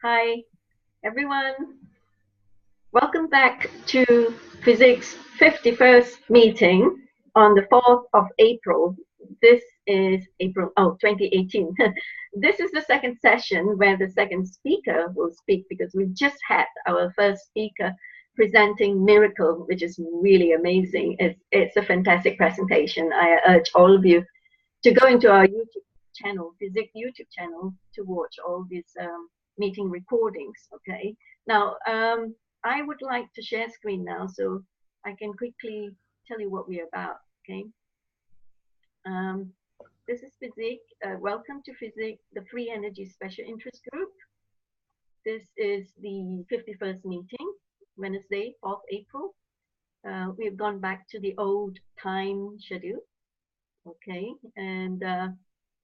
Hi, everyone. Welcome back to Physics 51st meeting on the 4th of April. This is April 2018. This is the second session where the second speaker will speak because we just had our first speaker presenting Miracle, which is really amazing. It's a fantastic presentation. I urge all of you to go into our YouTube channel, Physics YouTube channel, to watch all these meeting recordings. Okay. Now, I would like to share screen now so I can quickly tell you what we're about. Okay. This is Physics. Welcome to Physics, the Free Energy Special Interest Group. This is the 51st meeting, Wednesday, 4th April. We've gone back to the old time schedule. Okay, and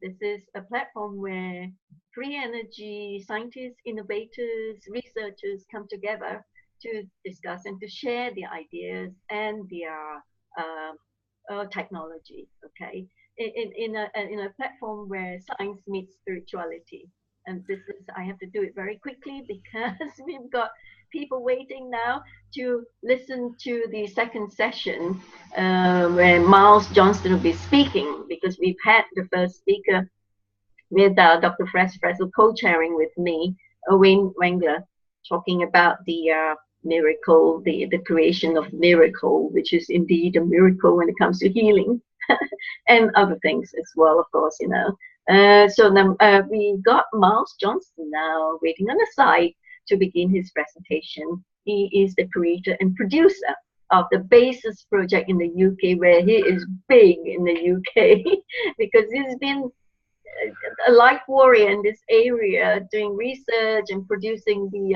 this is a platform where free energy scientists, innovators, researchers come together to discuss and to share their ideas and their technology. Okay, in a platform where science meets spirituality. And this is, I have to do it very quickly because we've got people waiting now to listen to the second session where Miles Johnston will be speaking, because we've had the first speaker with Dr. Fresel co-chairing with me, Urwin Wengler, talking about the miracle, the creation of miracle, which is indeed a miracle when it comes to healing and other things as well, of course, you know. So then we got Miles Johnston now waiting on the side to begin his presentation. He is the creator and producer of the Bases project in the UK, where he is big in the UK because he's been a light warrior in this area, doing research and producing the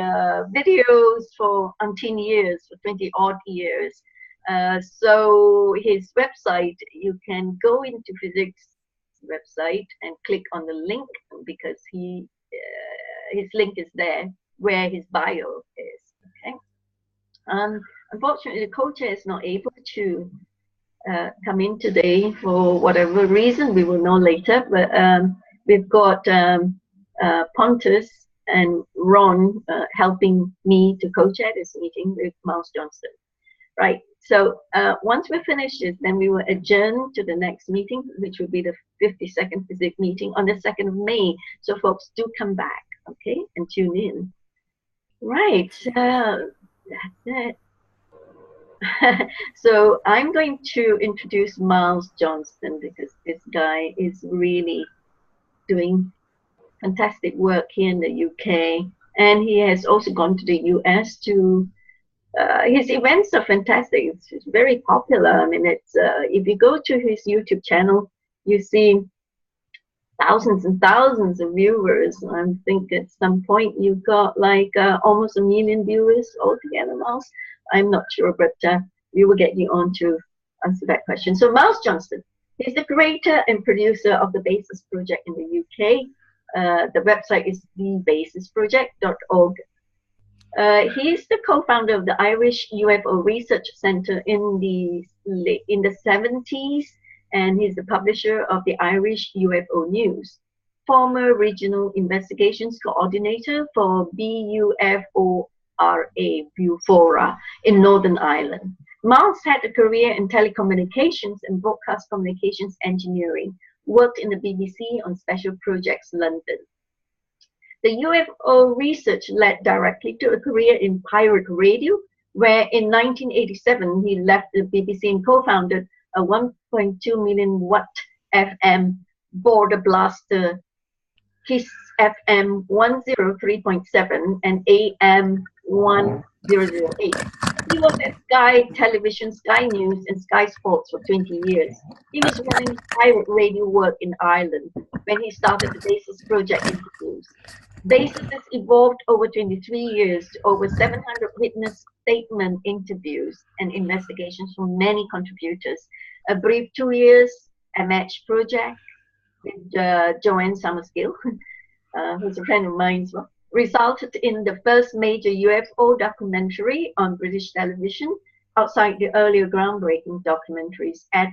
videos for umpteen years, for 20 odd years. So his website, you can go into Physics website and click on the link, because his link is there where his bio is. Okay. Unfortunately, the co-chair is not able to come in today for whatever reason. We will know later. But we've got Pontus and Ron helping me to co-chair this meeting with Miles Johnston. Right. So once we're finished this, then we will adjourn to the next meeting, which will be the 52nd Physics meeting on the 2nd of May. So folks, do come back, okay, and tune in. Right. That's it. So I'm going to introduce Miles Johnston, because this guy is really doing fantastic work here in the UK, and he has also gone to the US to his events are fantastic. It's very popular. I mean, it's if you go to his YouTube channel, you see thousands and thousands of viewers. I think at some point you've got like almost 1 million viewers altogether, Miles. I'm not sure, but we will get you on to answer that question. So Miles Johnston, he's the creator and producer of the Bases project in the UK. The website is thebasesproject.org. He's the co-founder of the Irish UFO Research Centre in the 70s, and he's the publisher of the Irish UFO News, former regional investigations coordinator for BUFORA, Bufora, in Northern Ireland. Miles had a career in telecommunications and broadcast communications engineering, worked in the BBC on Special Projects London. The UFO research led directly to a career in pirate radio, where in 1987 he left the BBC and co-founded a 1.2 million watt FM border blaster, Kiss FM 103.7 and AM 1008. He was at Sky Television, Sky News, and Sky Sports for 20 years. He was running pirate radio work in Ireland when he started the Bases project in the news. Bases has evolved over 23 years to over 700 witness statement interviews and investigations from many contributors. A brief 2 years MH project with Joanne Summerskill, who's a friend of mine as well, resulted in the first major UFO documentary on British television, outside the earlier groundbreaking documentaries aired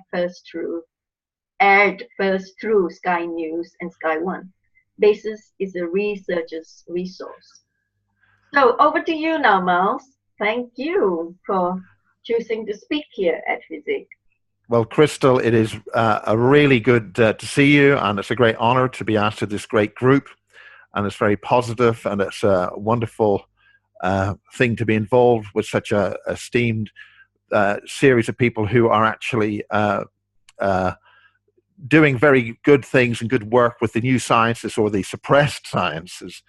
first through Sky News and Sky One. Bases is a researcher's resource. So over to you now, Miles. Thank you for choosing to speak here at FESIG. Well, Crystal, it is a really good to see you, and it's a great honor to be asked to this great group, and it's very positive, and it's a wonderful thing to be involved with such a esteemed series of people who are actually doing very good things and good work with the new sciences or the suppressed sciences,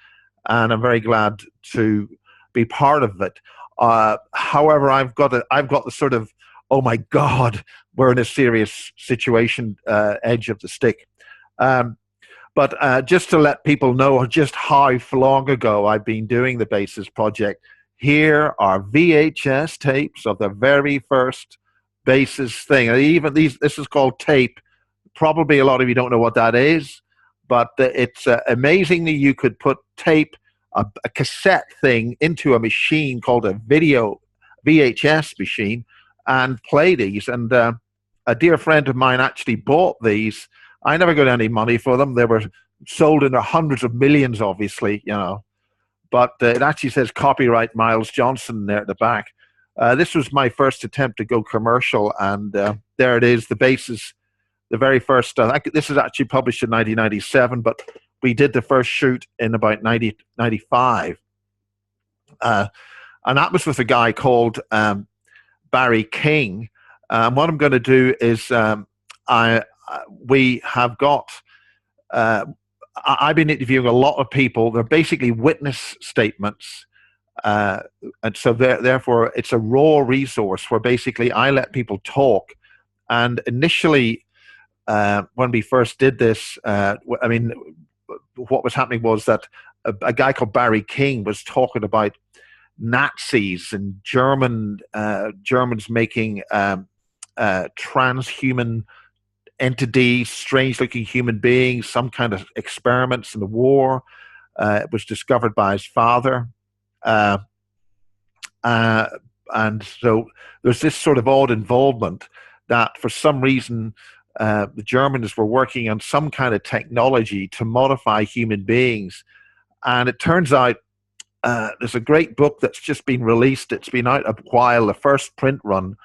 and I'm very glad to be part of it. However, I've got the sort of, oh my God, we're in a serious situation edge of the stick. But just to let people know just how long ago I've been doing the Bases project, here are VHS tapes of the very first Bases thing. And even this is called tape. Probably a lot of you don't know what that is, but it's amazing that you could put tape, a cassette thing, into a machine called a video VHS machine and play these. And a dear friend of mine actually bought these. I never got any money for them. They were sold in the hundreds of millions, obviously, you know. But it actually says copyright Miles Johnston there at the back. This was my first attempt to go commercial, and there it is, the Bases. The very first, this is actually published in 1997, but we did the first shoot in about 1995. And that was with a guy called Barry King. What I'm going to do is we have got, I've been interviewing a lot of people. They're basically witness statements. And so therefore, it's a raw resource where basically I let people talk. And initially, when we first did this, I mean, what was happening was that a guy called Barry King was talking about Nazis and Germans making transhuman entities, strange-looking human beings, some kind of experiments in the war. It was discovered by his father. And so there's this sort of odd involvement that for some reason the Germans were working on some kind of technology to modify human beings. And it turns out there's a great book that's just been released. It's been out a while, the first print run.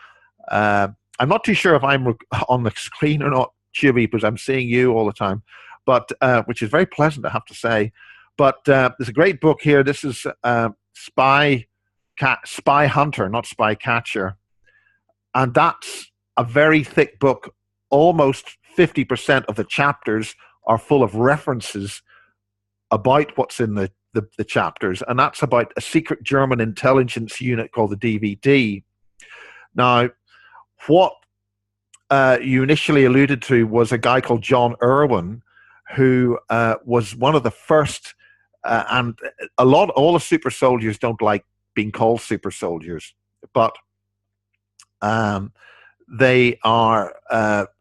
I'm not too sure if I'm on the screen or not, Chewy, because I'm seeing you all the time, but which is very pleasant, I have to say. But there's a great book here. This is Spy Hunter, not Spy Catcher. And that's a very thick book. Almost 50% of the chapters are full of references about what's in the chapters, and that's about a secret German intelligence unit called the DVD. Now, what you initially alluded to was a guy called John Urwin, who was one of the first, and all the super soldiers don't like being called super soldiers, but they are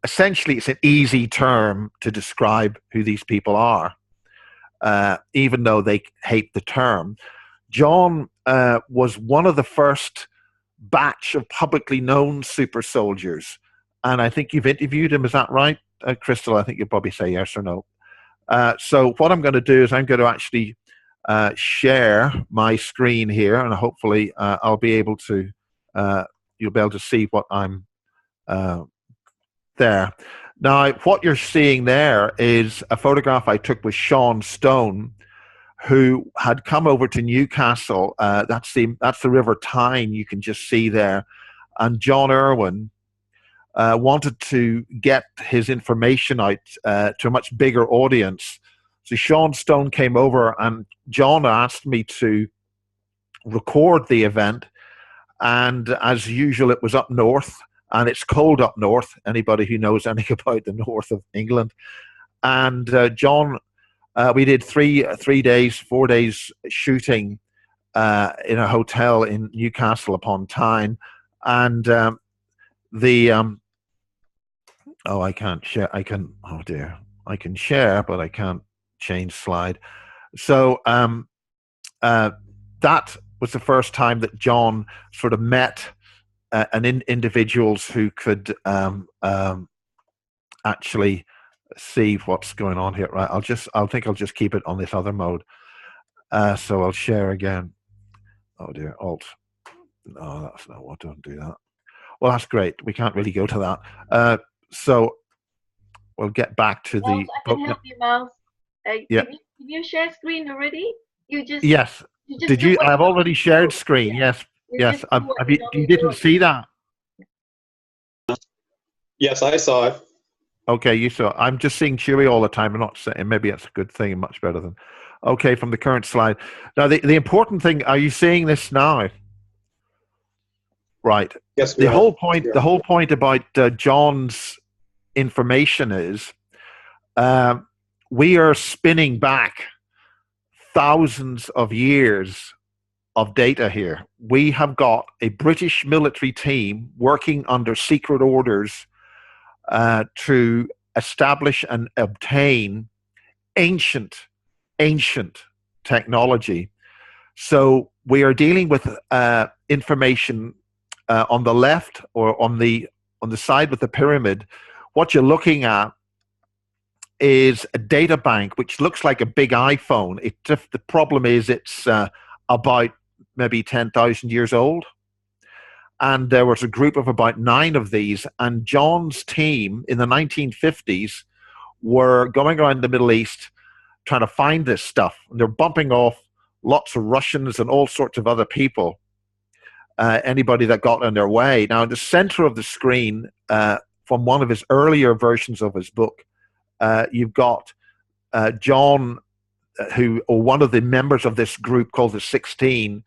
essentially, it's an easy term to describe who these people are, even though they hate the term. John was one of the first batch of publicly known super soldiers, and I think you've interviewed him. Is that right, Crystal? I think you'll probably say yes or no. So what I'm going to do is I'm going to actually share my screen here, and hopefully I'll be able to, you'll be able to see what I'm there. Now, what you're seeing there is a photograph I took with Sean Stone, who had come over to Newcastle. That's the River Tyne you can just see there. And John Urwin wanted to get his information out to a much bigger audience. So Sean Stone came over, and John asked me to record the event. And as usual, it was up north. And it's cold up north, anybody who knows anything about the north of England. And John, we did 4 days shooting in a hotel in Newcastle upon Tyne. And oh, I can't share. Oh dear. I can share, but I can't change slide. So that was the first time that John sort of met individuals who could actually see what's going on here. Right, I think I'll just keep it on this other mode. So I'll share again. Oh dear, Alt. No, that's not what. Don't do that. Well, that's great. We can't really go to that. So we'll get back to Miles, the I book. can help you, Miles. Yeah. Did you share screen already? Yes. You just Did do you? what you I've already normally shared do. screen. Yeah. Yes. You Yes. just do what you You normally didn't see do. that? Yes, I saw it. Okay, you saw. I'm just seeing Chewy all the time. I'm not saying maybe that's a good thing, much better than. Okay, from the current slide. Now, the important thing. Are you seeing this now? Right. Yes, we are. The whole point about John's information is we are spinning back thousands of years of data here. We have got a British military team working under secret orders to establish and obtain ancient technology. So we are dealing with information on the left or on the side with the pyramid. What you're looking at is a data bank which looks like a big iPhone. The problem is it's about maybe 10,000 years old. And there was a group of about 9 of these, and John's team in the 1950s were going around the Middle East trying to find this stuff. And they're bumping off lots of Russians and all sorts of other people, anybody that got in their way. Now, in the center of the screen, from one of his earlier versions of his book, you've got John, or one of the members of this group called the 16,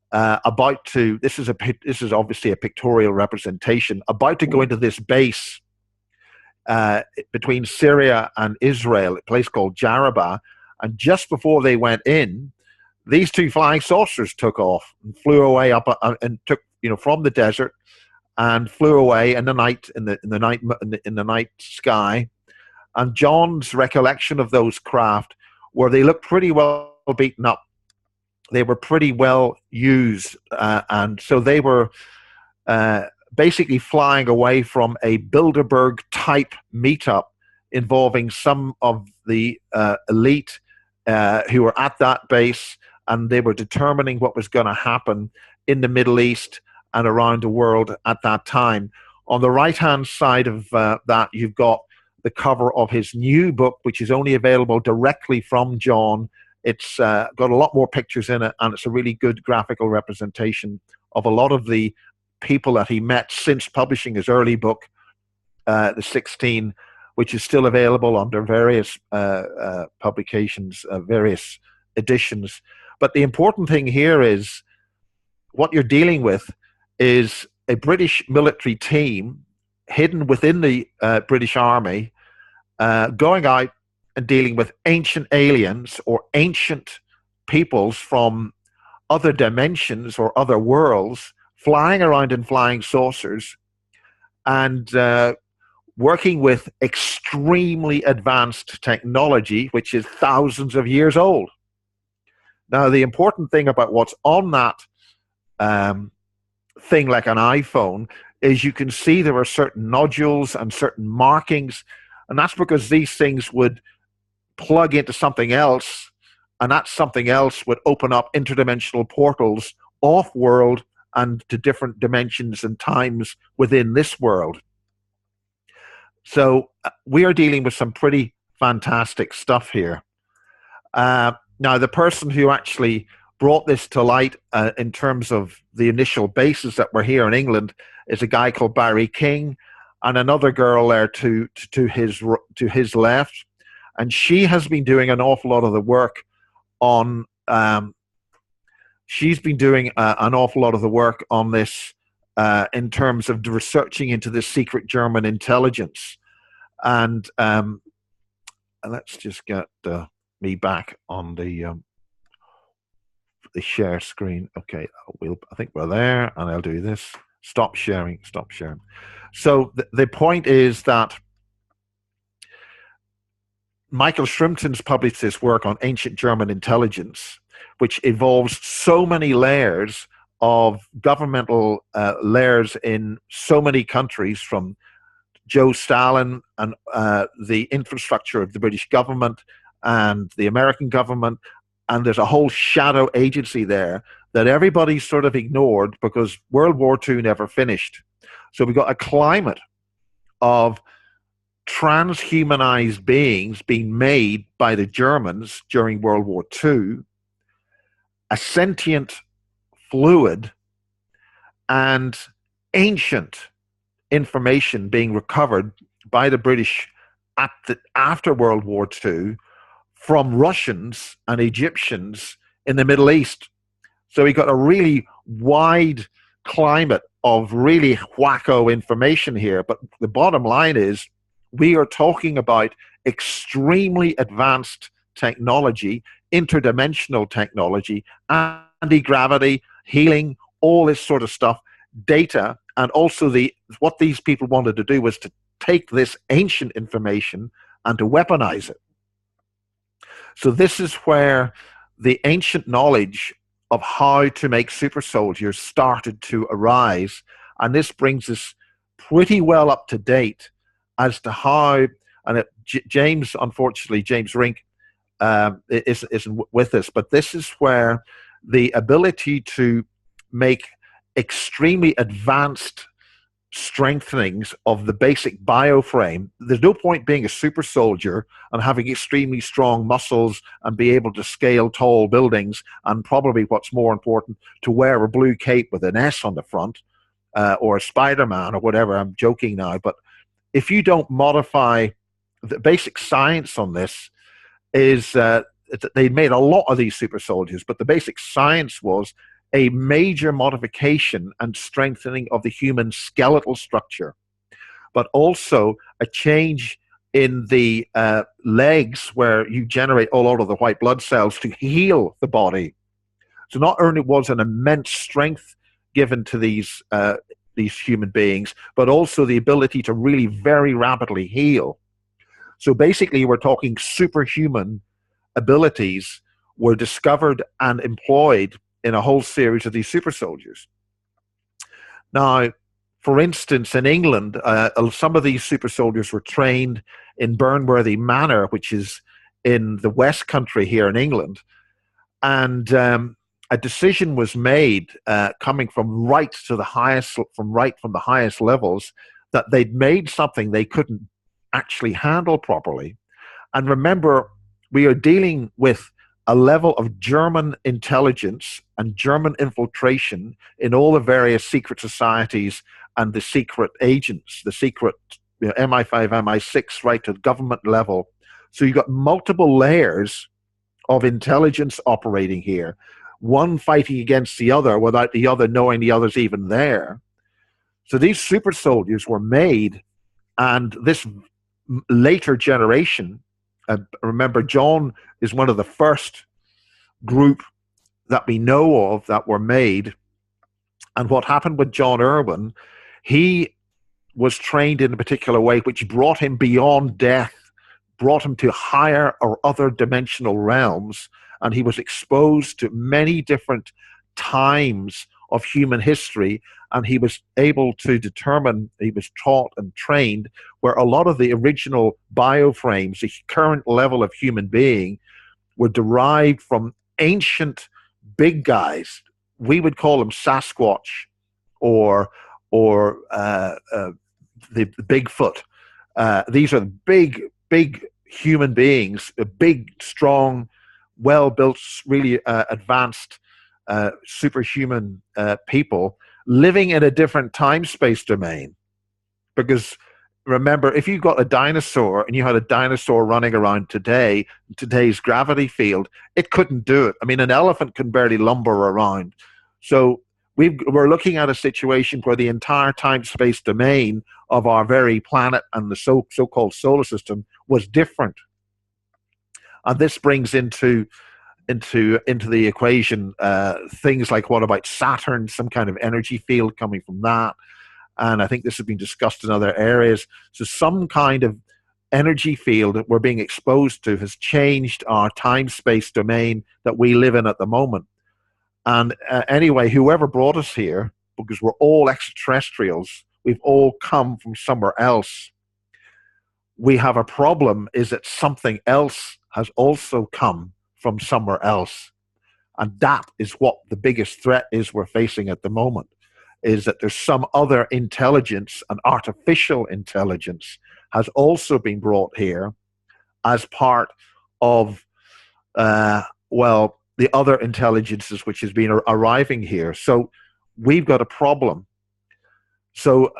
this is obviously a pictorial representation, about to go into this base between Syria and Israel, a place called Jarabah, and just before they went in, these 2 flying saucers took off and flew away up and took from the desert and flew away in the night sky. And John's recollection of those craft were they looked pretty well beaten up. They were pretty well used, and so they were basically flying away from a Bilderberg type meetup involving some of the elite who were at that base, and they were determining what was going to happen in the Middle East and around the world at that time. On the right-hand side of that, you've got the cover of his new book, which is only available directly from John. It's got a lot more pictures in it, and it's a really good graphical representation of a lot of the people that he met since publishing his early book, The 16, which is still available under various publications, various editions. But the important thing here is what you're dealing with is a British military team hidden within the British Army, going out and dealing with ancient aliens or ancient peoples from other dimensions or other worlds, flying around in flying saucers and working with extremely advanced technology, which is thousands of years old. Now, the important thing about what's on that thing like an iPhone is you can see there are certain nodules and certain markings, and that's because these things would plug into something else, and that something else would open up interdimensional portals off-world and to different dimensions and times within this world. So we are dealing with some pretty fantastic stuff here. Now, the person who actually brought this to light in terms of the initial bases that were here in England is a guy called Barry King, and another girl there to his left, and she has been doing an awful lot of the work on. She's been doing an awful lot of the work on this in terms of researching into the secret German intelligence, and let's just get me back on the share screen. Okay, I think we're there, and I'll do this. Stop sharing. So the point is that Michael Shrimpton's published this work on ancient German intelligence, which involves so many layers of governmental layers in so many countries, from Joe Stalin and the infrastructure of the British government and the American government, and there's a whole shadow agency there that everybody sort of ignored because World War II never finished. So we got a climate of trans-humanized beings being made by the Germans during World War II, a sentient fluid, and ancient information being recovered by the British after World War II from Russians and Egyptians in the Middle East. So we got a really wide climate of really whacko information here. But the bottom line is we are talking about extremely advanced technology, interdimensional technology, anti-gravity, healing, all this sort of stuff, data, and also what these people wanted to do was to take this ancient information and to weaponize it. So this is where the ancient knowledge of how to make super soldiers started to arise, and this brings us pretty well up to date as to how, and James, unfortunately, James Rink isn't with us, but this is where the ability to make extremely advanced strengthenings of the basic bioframe. There's no point being a super soldier and having extremely strong muscles and be able to scale tall buildings, and probably what's more important, to wear a blue cape with an S on the front, or a Spider-Man or whatever. I'm joking now, but if you don't modify the basic science on this, is they made a lot of these super soldiers, but the basic science was a major modification and strengthening of the human skeletal structure, but also a change in the legs, where you generate a lot of the white blood cells to heal the body. So not only was an immense strength given to these human beings, but also the ability to really very rapidly heal. So basically, we're talking superhuman abilities were discovered and employed in a whole series of these super soldiers. Now, for instance, in England, some of these super soldiers were trained in Burley Manor, which is in the West Country here in England. And a decision was made coming from the highest levels, that they'd made something they couldn't actually handle properly. And remember, we are dealing with a level of German intelligence and German infiltration in all the various secret societies and the secret agents, the secret MI5, MI6, right to the government level. So you've got multiple layers of intelligence operating here, one fighting against the other without the other knowing the other's even there. So these super soldiers were made, and this later generation, remember, John is one of the first group that we know of that were made. And what happened with John Urwin, he was trained in a particular way which brought him beyond death, brought him to higher or other dimensional realms, and he was exposed to many different times of human history, and he was able to determine, he was taught and trained where a lot of the original bioframes, the current level of human being, were derived from ancient big guys. We would call them Sasquatch or the Bigfoot. These are big human beings, big, strong, well-built, really advanced, superhuman people living in a different time-space domain. Because remember, if you got a dinosaur and you had a dinosaur running around today, today's gravity field, it couldn't do it. I mean, an elephant can barely lumber around. So we're looking at a situation where the entire time-space domain of our very planet and the so-called solar system was different. And this brings into the equation things like, what about Saturn, some kind of energy field coming from that. And I think this has been discussed in other areas. So some kind of energy field that we're being exposed to has changed our time-space domain that we live in at the moment. And anyway, whoever brought us here, because we're all extraterrestrials, we've all come from somewhere else. We have a problem, is that something else has also come from somewhere else. And that is what the biggest threat is we're facing at the moment, is that there's some other intelligence, an artificial intelligence, has also been brought here as part of, the other intelligences which has been arriving here. So we've got a problem. So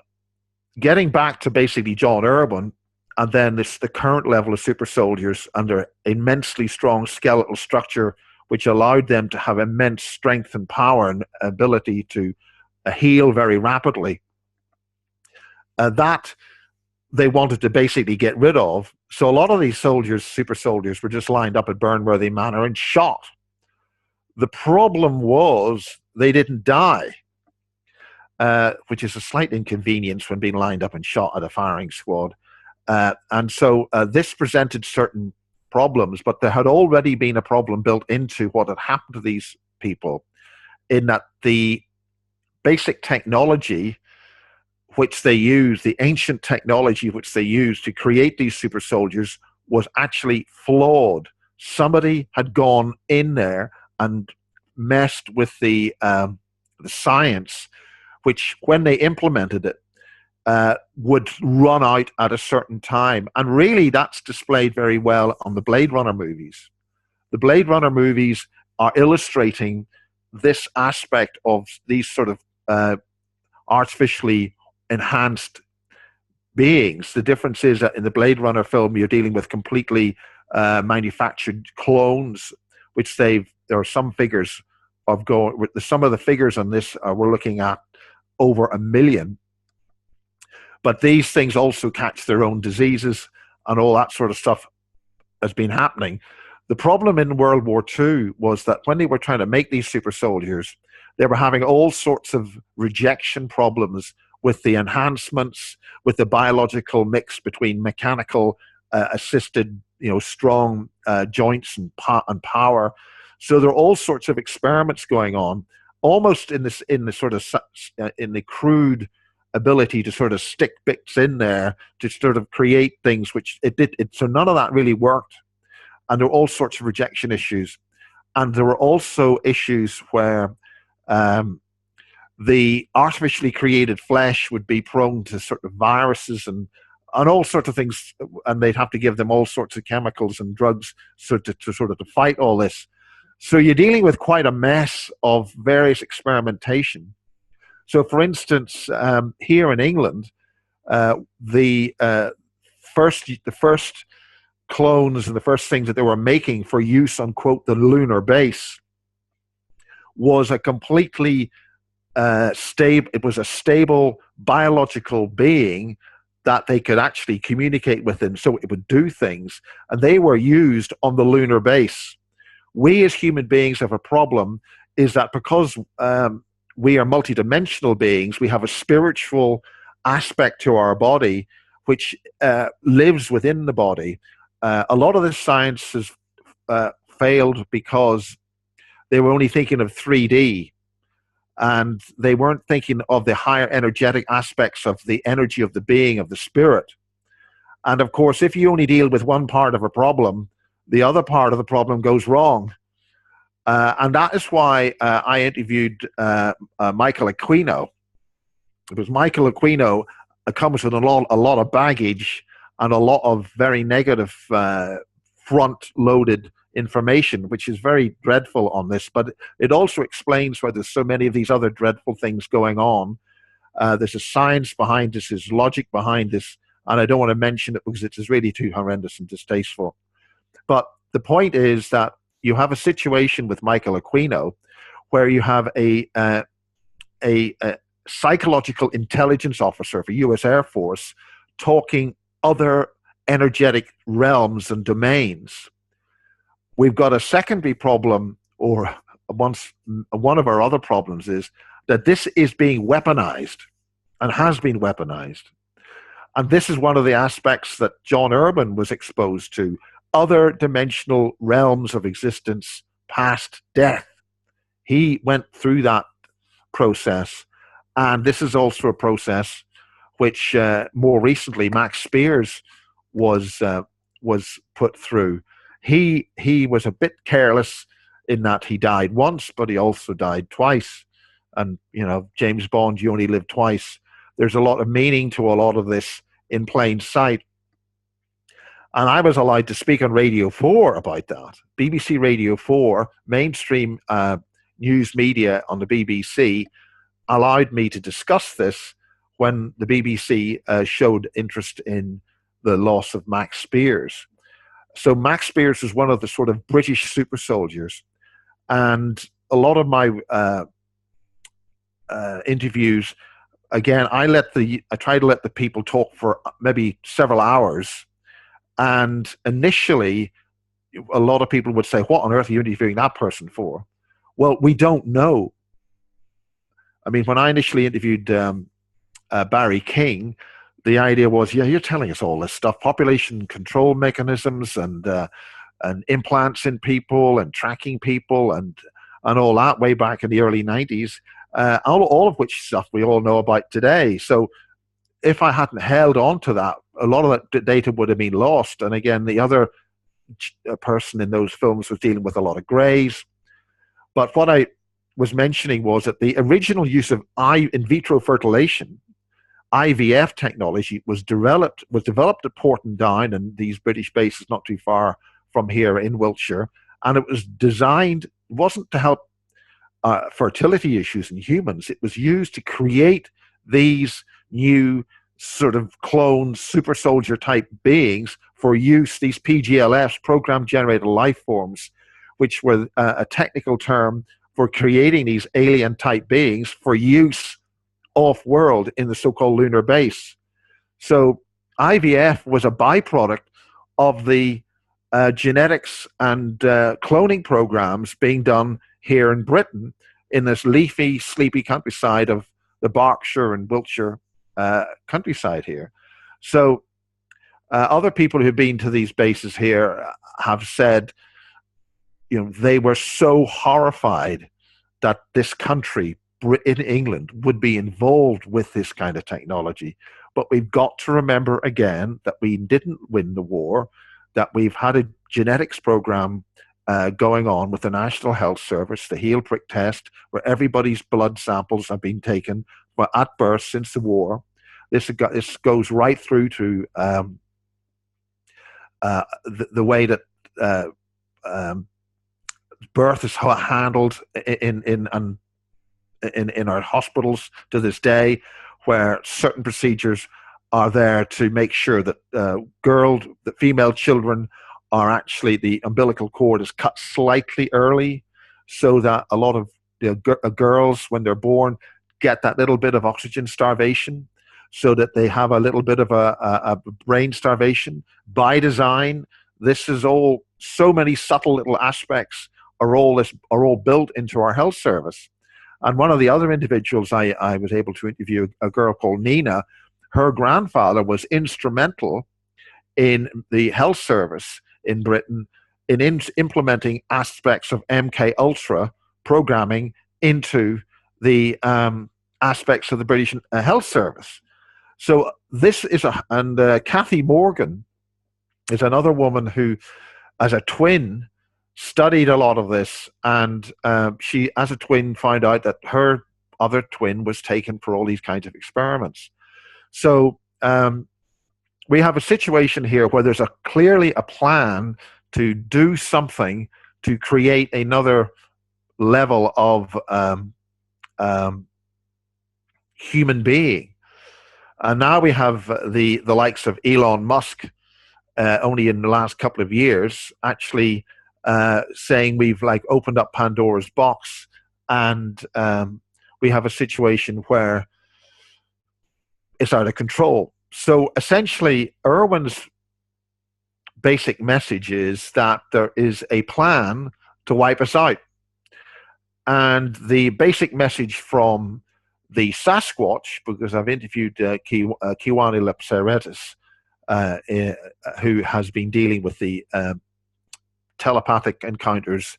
getting back to basically John Urwin, and then the current level of super soldiers under immensely strong skeletal structure, which allowed them to have immense strength and power and ability to heal very rapidly, that they wanted to basically get rid of. So a lot of these soldiers, super soldiers, were just lined up at Burley Manor and shot. The problem was they didn't die, which is a slight inconvenience when being lined up and shot at a firing squad. And so this presented certain problems, but there had already been a problem built into what had happened to these people, in that the basic technology which they used, the ancient technology which they used to create these super soldiers, was actually flawed. Somebody had gone in there and messed with the science, which when they implemented it, would run out at a certain time. And really that's displayed very well on the Blade Runner movies. The Blade Runner movies are illustrating this aspect of these sort of artificially enhanced beings. The difference is that in the Blade Runner film, you're dealing with completely manufactured clones, which there are some figures of some of the figures on this we're looking at over 1 million. But these things also catch their own diseases, and all that sort of stuff has been happening. The problem in World War II was that when they were trying to make these super soldiers, they were having all sorts of rejection problems with the enhancements, with the biological mix between mechanical assisted, strong joints and power. So there are all sorts of experiments going on, almost in the crude ability to sort of stick bits in there to sort of create things, which so none of that really worked. And there were all sorts of rejection issues. And there were also issues where the artificially created flesh would be prone to sort of viruses and all sorts of things, and they'd have to give them all sorts of chemicals and drugs to fight all this. So you're dealing with quite a mess of various experimentation. So, for instance, here in England, the first clones and the first things that they were making for use on, quote, the lunar base was a completely stable. It was a stable biological being that they could actually communicate with, and so it would do things, and they were used on the lunar base. We as human beings have a problem, is that because we are multidimensional beings, we have a spiritual aspect to our body which lives within the body. A lot of this science has failed because they were only thinking of 3D, and they weren't thinking of the higher energetic aspects of the energy of the being, of the spirit. And of course, if you only deal with one part of a problem, the other part of the problem goes wrong. And that is why I interviewed Michael Aquino. Because Michael Aquino comes with a lot of baggage and a lot of very negative front-loaded information, which is very dreadful on this. But it also explains why there's so many of these other dreadful things going on. There's a science behind this, there's logic behind this, and I don't want to mention it because it's really too horrendous and distasteful. But the point is that you have a situation with Michael Aquino where you have a psychological intelligence officer for U.S. Air Force talking other energetic realms and domains. We've got a secondary problem, or one of our other problems is that this is being weaponized and has been weaponized. And this is one of the aspects that John Urwin was exposed to, other dimensional realms of existence past death. He went through that process, and this is also a process which more recently Max Spears was put through. he was a bit careless in that he died once, but he also died twice. And, you know, James Bond, you only live twice. There's a lot of meaning to a lot of this in plain sight. And I was allowed to speak on Radio 4 about that. BBC Radio 4, mainstream news media on the BBC, allowed me to discuss this when the BBC showed interest in the loss of Max Spears. So Max Spears was one of the sort of British super soldiers. And a lot of my interviews, again, I try to let the people talk for maybe several hours. And initially, a lot of people would say, what on earth are you interviewing that person for? Well, we don't know. I mean, when I initially interviewed Barry King, the idea was, yeah, you're telling us all this stuff, population control mechanisms and implants in people and tracking people and all that way back in the early 90s, all of which stuff we all know about today. So if I hadn't held on to that, a lot of that data would have been lost. And again, the other person in those films was dealing with a lot of grays. But what I was mentioning was that the original use of in vitro fertilization, IVF technology, was developed at Portendown and these British bases not too far from here in Wiltshire. And it was designed, it wasn't to help fertility issues in humans. It was used to create these new sort of clone super soldier type beings for use, these PGLFs, program generated life forms, which were a technical term for creating these alien type beings for use off world in the so-called lunar base. So IVF was a byproduct of the genetics and cloning programs being done here in Britain in this leafy, sleepy countryside of the Berkshire and Wiltshire countryside here. So other people who've been to these bases here have said, you know, they were so horrified that this country in England would be involved with this kind of technology. But we've got to remember again that we didn't win the war, that we've had a genetics program going on with the National Health Service, the heel prick test, where everybody's blood samples have been taken at birth since the war. This goes right through to the way that birth is handled in our hospitals to this day, where certain procedures are there to make sure that female children are actually, the umbilical cord is cut slightly early, so that a lot of girls, when they're born, get that little bit of oxygen starvation, so that they have a little bit of a brain starvation by design. This is all, so many subtle little aspects are all built into our health service. And one of the other individuals I was able to interview, a girl called Nina, her grandfather was instrumental in the health service in Britain in implementing aspects of MK Ultra programming into the aspects of the British health service. So this is Kathy Morgan is another woman who, as a twin, studied a lot of this, and she, as a twin, found out that her other twin was taken for all these kinds of experiments. So we have a situation here where there's clearly a plan to do something to create another level of human being. And now we have the likes of Elon Musk, only in the last couple of years, actually saying we've opened up Pandora's box, and we have a situation where it's out of control. So essentially, Urwin's basic message is that there is a plan to wipe us out. And the basic message from the Sasquatch, because I've interviewed Kiwani Lepseretis, who has been dealing with the telepathic encounters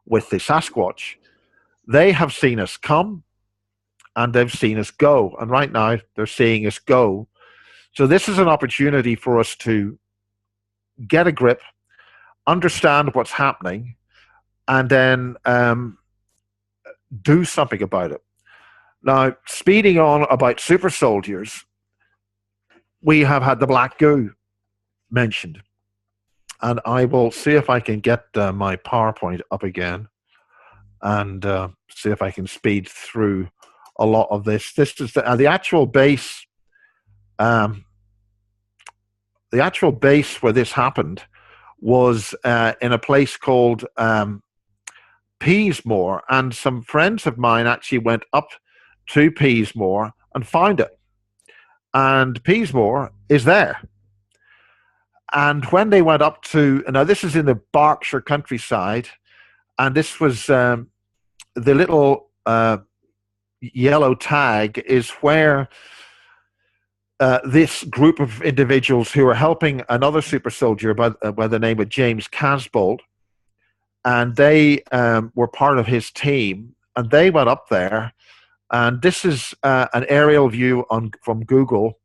with the Sasquatch, they have seen us come and they've seen us go. And right now they're seeing us go. So this is an opportunity for us to get a grip understand what's happening, and then do something about it. Now, speeding on about super soldiers, we have had the black goo mentioned. And I will see if I can get my PowerPoint up again and see if I can speed through a lot of this. This is the actual base. The actual base where this happened was in a place called Peasmore, and some friends of mine actually went up to Peasmore and found it. And Peasmore is there. And when they went up to, now this is in the Berkshire countryside, and this was the little yellow tag is where this group of individuals who were helping another super soldier by the name of James Casbolt, and they were part of his team, and they went up there, and this is an aerial view from Google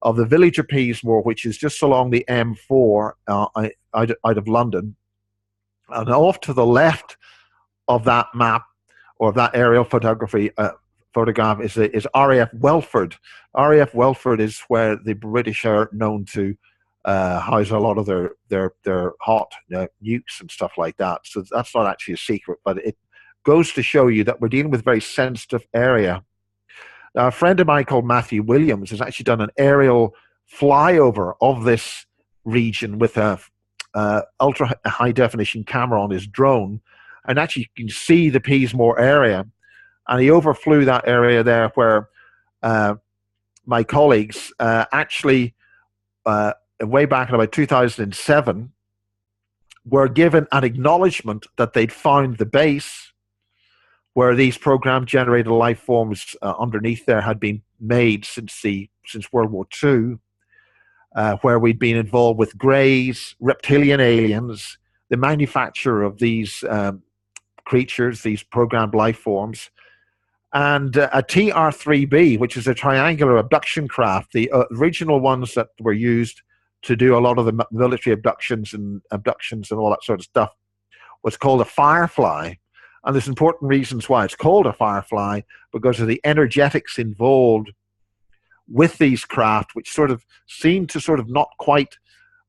of the village of Peasmore, which is just along the M4 out of London. And off to the left of that map, or that aerial photograph, is RAF Welford. RAF Welford is where the British are known to house a lot of their hot nukes and stuff like that. So that's not actually a secret, but it goes to show you that we're dealing with a very sensitive area. Now, a friend of mine called Matthew Williams has actually done an aerial flyover of this region with a ultra high definition camera on his drone, and actually you can see the Peasmore area, and he overflew that area there where my colleagues actually way back in about 2007 were given an acknowledgement that they'd found the base where these program-generated life forms underneath there had been made since World War II, where we'd been involved with greys, reptilian aliens, the manufacture of these creatures, these programmed life forms, and a TR-3B, which is a triangular abduction craft, the original ones that were used to do a lot of the military abductions and all that sort of stuff, was called a Firefly. And there's important reasons why it's called a Firefly, because of the energetics involved with these craft, which sort of seem to sort of not quite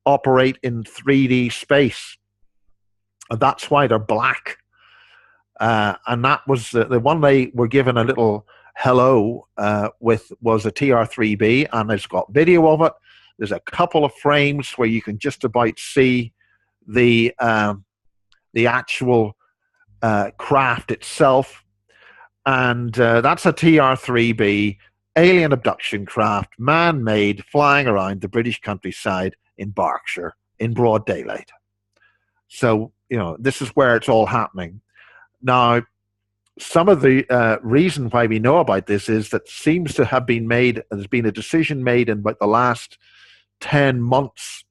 operate in 3D space. And that's why they're black. And that was the one they were given a little hello with was a TR-3B, and it's got video of it. There's a couple of frames where you can just about see the actual craft itself, and that's a TR-3B alien abduction craft, man-made, flying around the British countryside in Berkshire in broad daylight. So, you know, this is where it's all happening. Now, some of the reason why we know about this is that seems to have been made, there's been a decision made in about the last 10 months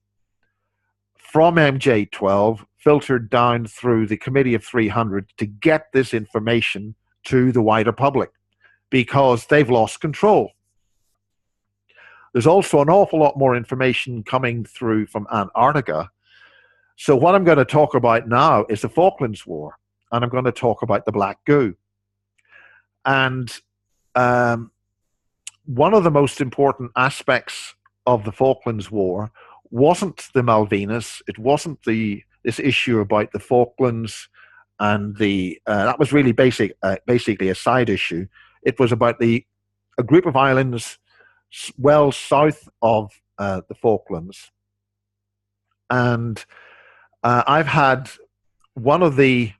from MJ12, filtered down through the Committee of 300 to get this information to the wider public, because they've lost control. There's also an awful lot more information coming through from Antarctica. So what I'm going to talk about now is the Falklands War, and I'm going to talk about the black goo. And one of the most important aspects of the Falklands War wasn't the Malvinas. It wasn't this issue about the Falklands and the that was really basically a side issue. It was about a group of islands well south of the Falklands. And I've had one of the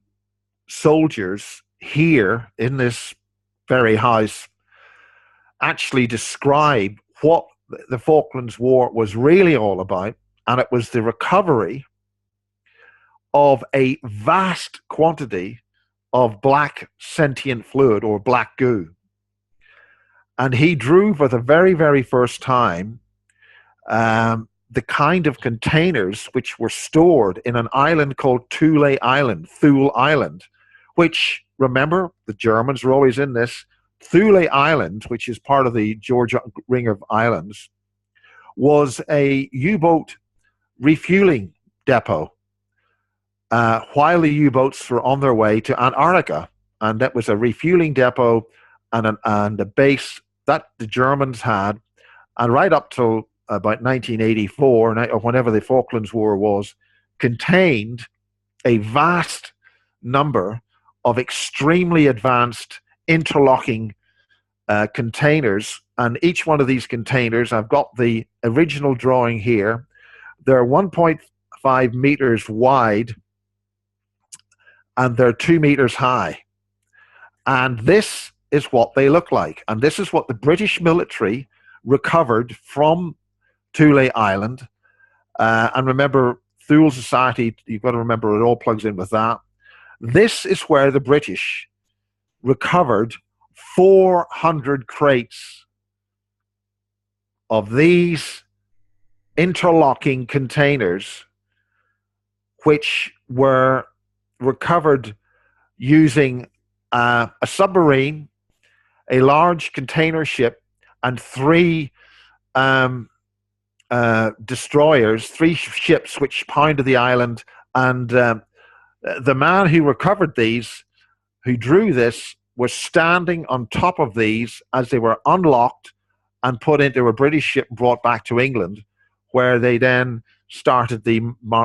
soldiers here in this very house actually describe what the Falklands War was really all about, and it was the recovery of a vast quantity of black sentient fluid, or black goo. And he drew for the very, very first time the kind of containers which were stored in an island called Thule Island, which, remember, the Germans were always in this. Thule Island, which is part of the Georgia Ring of Islands, was a U-boat refueling depot. while the U-boats were on their way to Antarctica. And that was a refueling depot and a base that the Germans had. And right up till about 1984, or whenever the Falklands War was, contained a vast number of extremely advanced interlocking containers. And each one of these containers, I've got the original drawing here, they're 1.5 meters wide and they're 2 meters high. And this is what they look like. And this is what the British military recovered from Thule Island. And remember, Thule Society, you've got to remember it all plugs in with that. This is where the British recovered 400 crates of these interlocking containers, which were recovered using a submarine, a large container ship, and 3 destroyers, 3 ships which pounded the island. And the man who recovered these, who drew this, was standing on top of these as they were unlocked and put into a British ship and brought back to England, where they then started the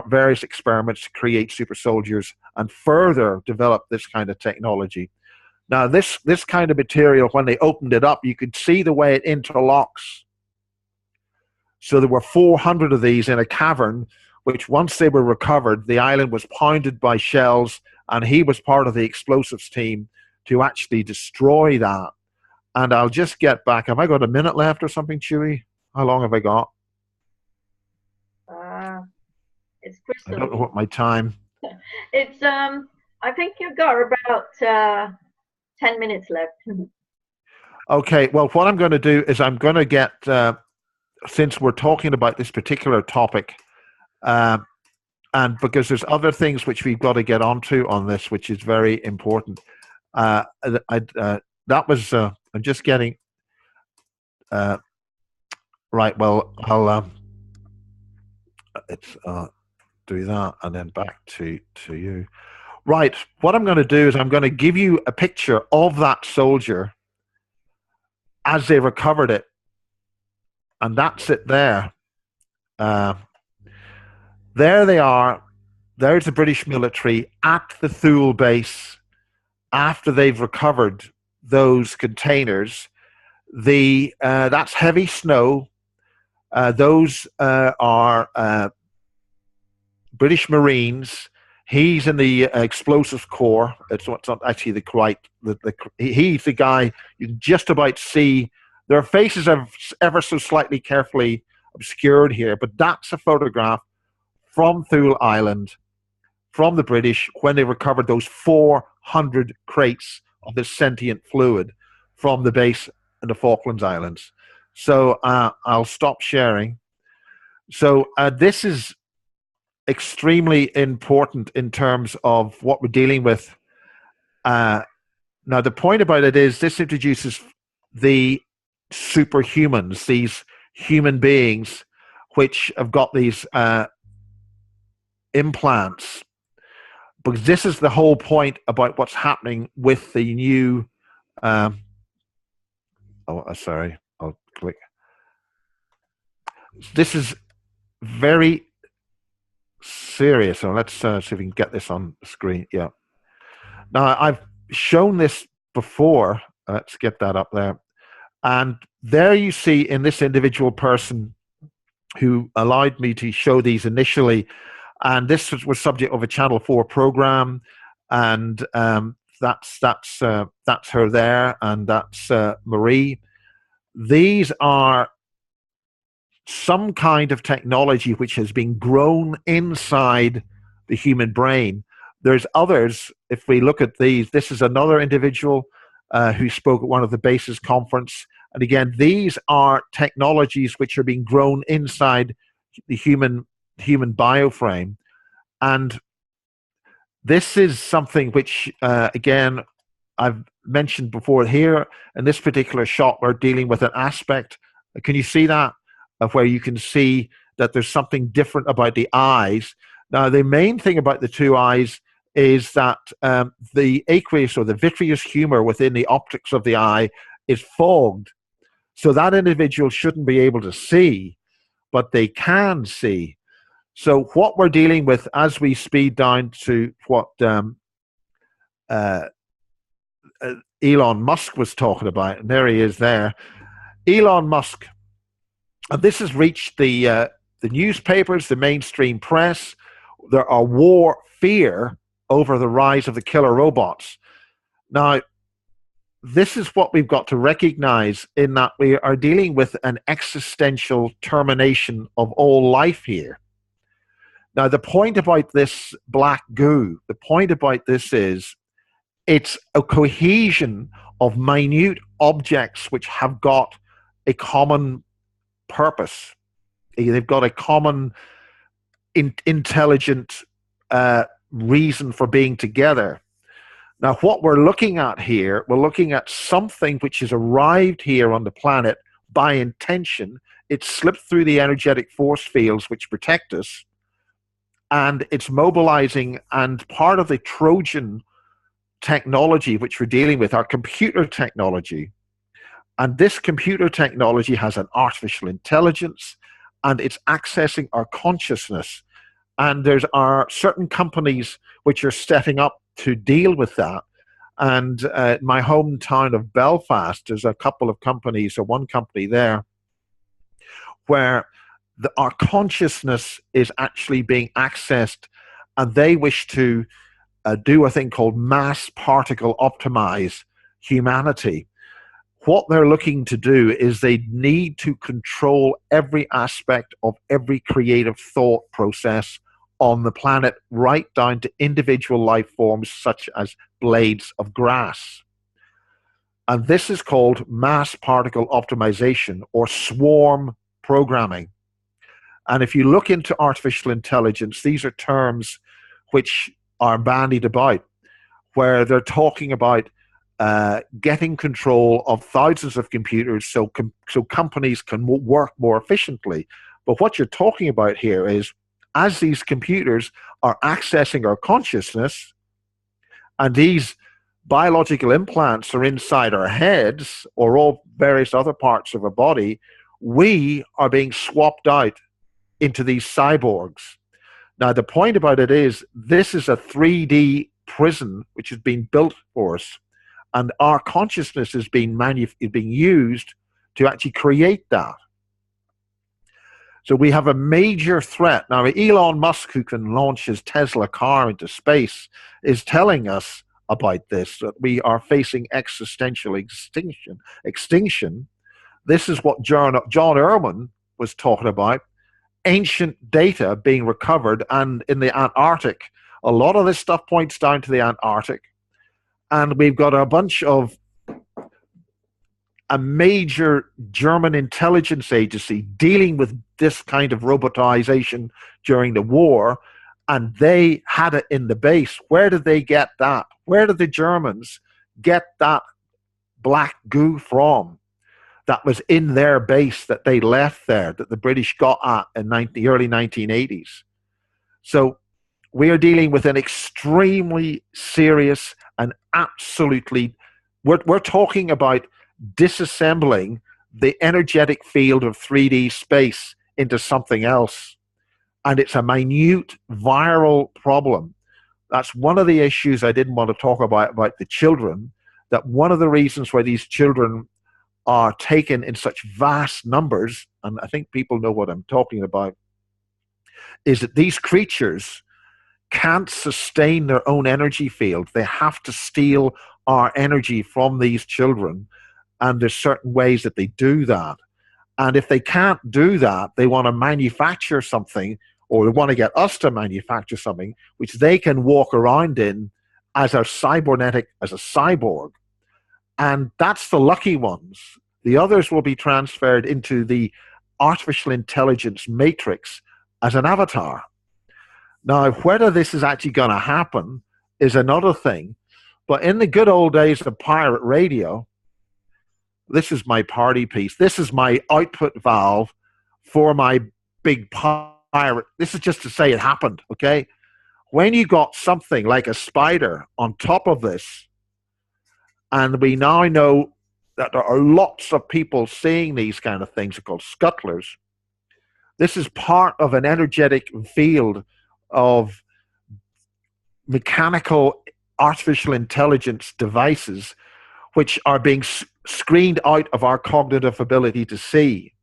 various experiments to create super soldiers and further develop this kind of technology. Now, this kind of material, when they opened it up, you could see the way it interlocks. So there were 400 of these in a cavern, which once they were recovered, the island was pounded by shells, and he was part of the explosives team to actually destroy that. And I'll just get back. Have I got a minute left or something, Chewie? How long have I got? It's crystal. I don't know what my time. It's I think you've got about 10 minutes left. Okay, well, what I'm going to do is I'm going to get, since we're talking about this particular topic, and because there's other things which we've got to get onto on this, which is very important. That was, I'm just getting, right, well, I'll do that and then back to you. Right, what I'm going to do is I'm going to give you a picture of that soldier as they recovered it. And that's it there. There they are. There's the British military at the Thule base after they've recovered those containers. That's heavy snow. Those are British Marines. He's in the explosive corps. It's not actually the quite. He's the guy you can just about see. Their faces are ever so slightly carefully obscured here, but that's a photograph from Thule Island, from the British, when they recovered those 400 crates of this sentient fluid from the base in the Falklands Islands. So I'll stop sharing. So this is extremely important in terms of what we're dealing with. Now, the point about it is this introduces the superhumans, these human beings which have got these implants. Because this is the whole point about what's happening with the new sorry, I'll click. This is very serious. So let's see if we can get this on the screen. Yeah. Now, I've shown this before. Let's get that up there. And there you see in this individual person who allowed me to show these initially, and this was subject of a Channel 4 program, and that's her there, and that's Marie. These are some kind of technology which has been grown inside the human brain. There's others. If we look at these, this is another individual who spoke at one of the bases conference. And again, these are technologies which are being grown inside the human bioframe. And this is something which, again, I've mentioned before here. In this particular shot, we're dealing with an aspect. Can you see that? Of where you can see that there's something different about the eyes. Now, the main thing about the two eyes is that the aqueous or the vitreous humor within the optics of the eye is fogged. So that individual shouldn't be able to see, but they can see. So what we're dealing with as we speed down to what Elon Musk was talking about, and there he is there. Elon Musk, and this has reached the newspapers, the mainstream press. There are fear over the rise of the killer robots. Now, this is what we've got to recognize, in that we are dealing with an existential termination of all life here. Now, the point about this black goo, the point about this is it's a cohesion of minute objects which have got a common purpose. They've got a common intelligent reason for being together. Now, what we're looking at here, we're looking at something which has arrived here on the planet by intention. It's slipped through the energetic force fields which protect us, and it's mobilizing, and part of the Trojan technology which we're dealing with, our computer technology. And this computer technology has an artificial intelligence, and it's accessing our consciousness. And there are certain companies which are setting up to deal with that. And my hometown of Belfast, there's a couple of companies, or one company there, where our consciousness is actually being accessed, and they wish to do a thing called mass particle optimize humanity. What they're looking to do is they need to control every aspect of every creative thought process on the planet, right down to individual life forms such as blades of grass. And this is called mass particle optimization, or swarm programming. And if you look into artificial intelligence, these are terms which are bandied about, where they're talking about getting control of thousands of computers so companies can work more efficiently. But what you're talking about here is, as these computers are accessing our consciousness, and these biological implants are inside our heads or all various other parts of our body, we are being swapped out into these cyborgs. Now, the point about it is, this is a 3D prison which has been built for us, and our consciousness is being used to actually create that. So we have a major threat. Now, Elon Musk, who can launch his Tesla car into space, is telling us about this, that we are facing existential extinction. This is what John Urwin was talking about. Ancient data being recovered, and in the Antarctic, a lot of this stuff points down to the Antarctic. And we've got a major German intelligence agency dealing with this kind of robotization during the war, and they had it in the base. Where did they get that? Where did the Germans get that black goo from that was in their base, that they left there, that the British got at in the early 1980s? So we are dealing with an extremely serious and absolutely, we're talking about disassembling the energetic field of 3D space into something else. And it's a minute viral problem. That's one of the issues I didn't want to talk about the children, that one of the reasons why these children are taken in such vast numbers, and I think people know what I'm talking about, is that these creatures can't sustain their own energy field. They have to steal our energy from these children, and there's certain ways that they do that. And if they can't do that, they want to manufacture something, or they want to get us to manufacture something which they can walk around in as a cyborg. And that's the lucky ones. The others will be transferred into the artificial intelligence matrix as an avatar. Now, whether this is actually going to happen is another thing. But in the good old days of pirate radio, this is my party piece. This is my output valve for my big higher. This is just to say it happened, okay? When you got something like a spider on top of this, and we now know that there are lots of people seeing these kind of things, they're called scuttlers. This is part of an energetic field of mechanical artificial intelligence devices which are being screened out of our cognitive ability to see.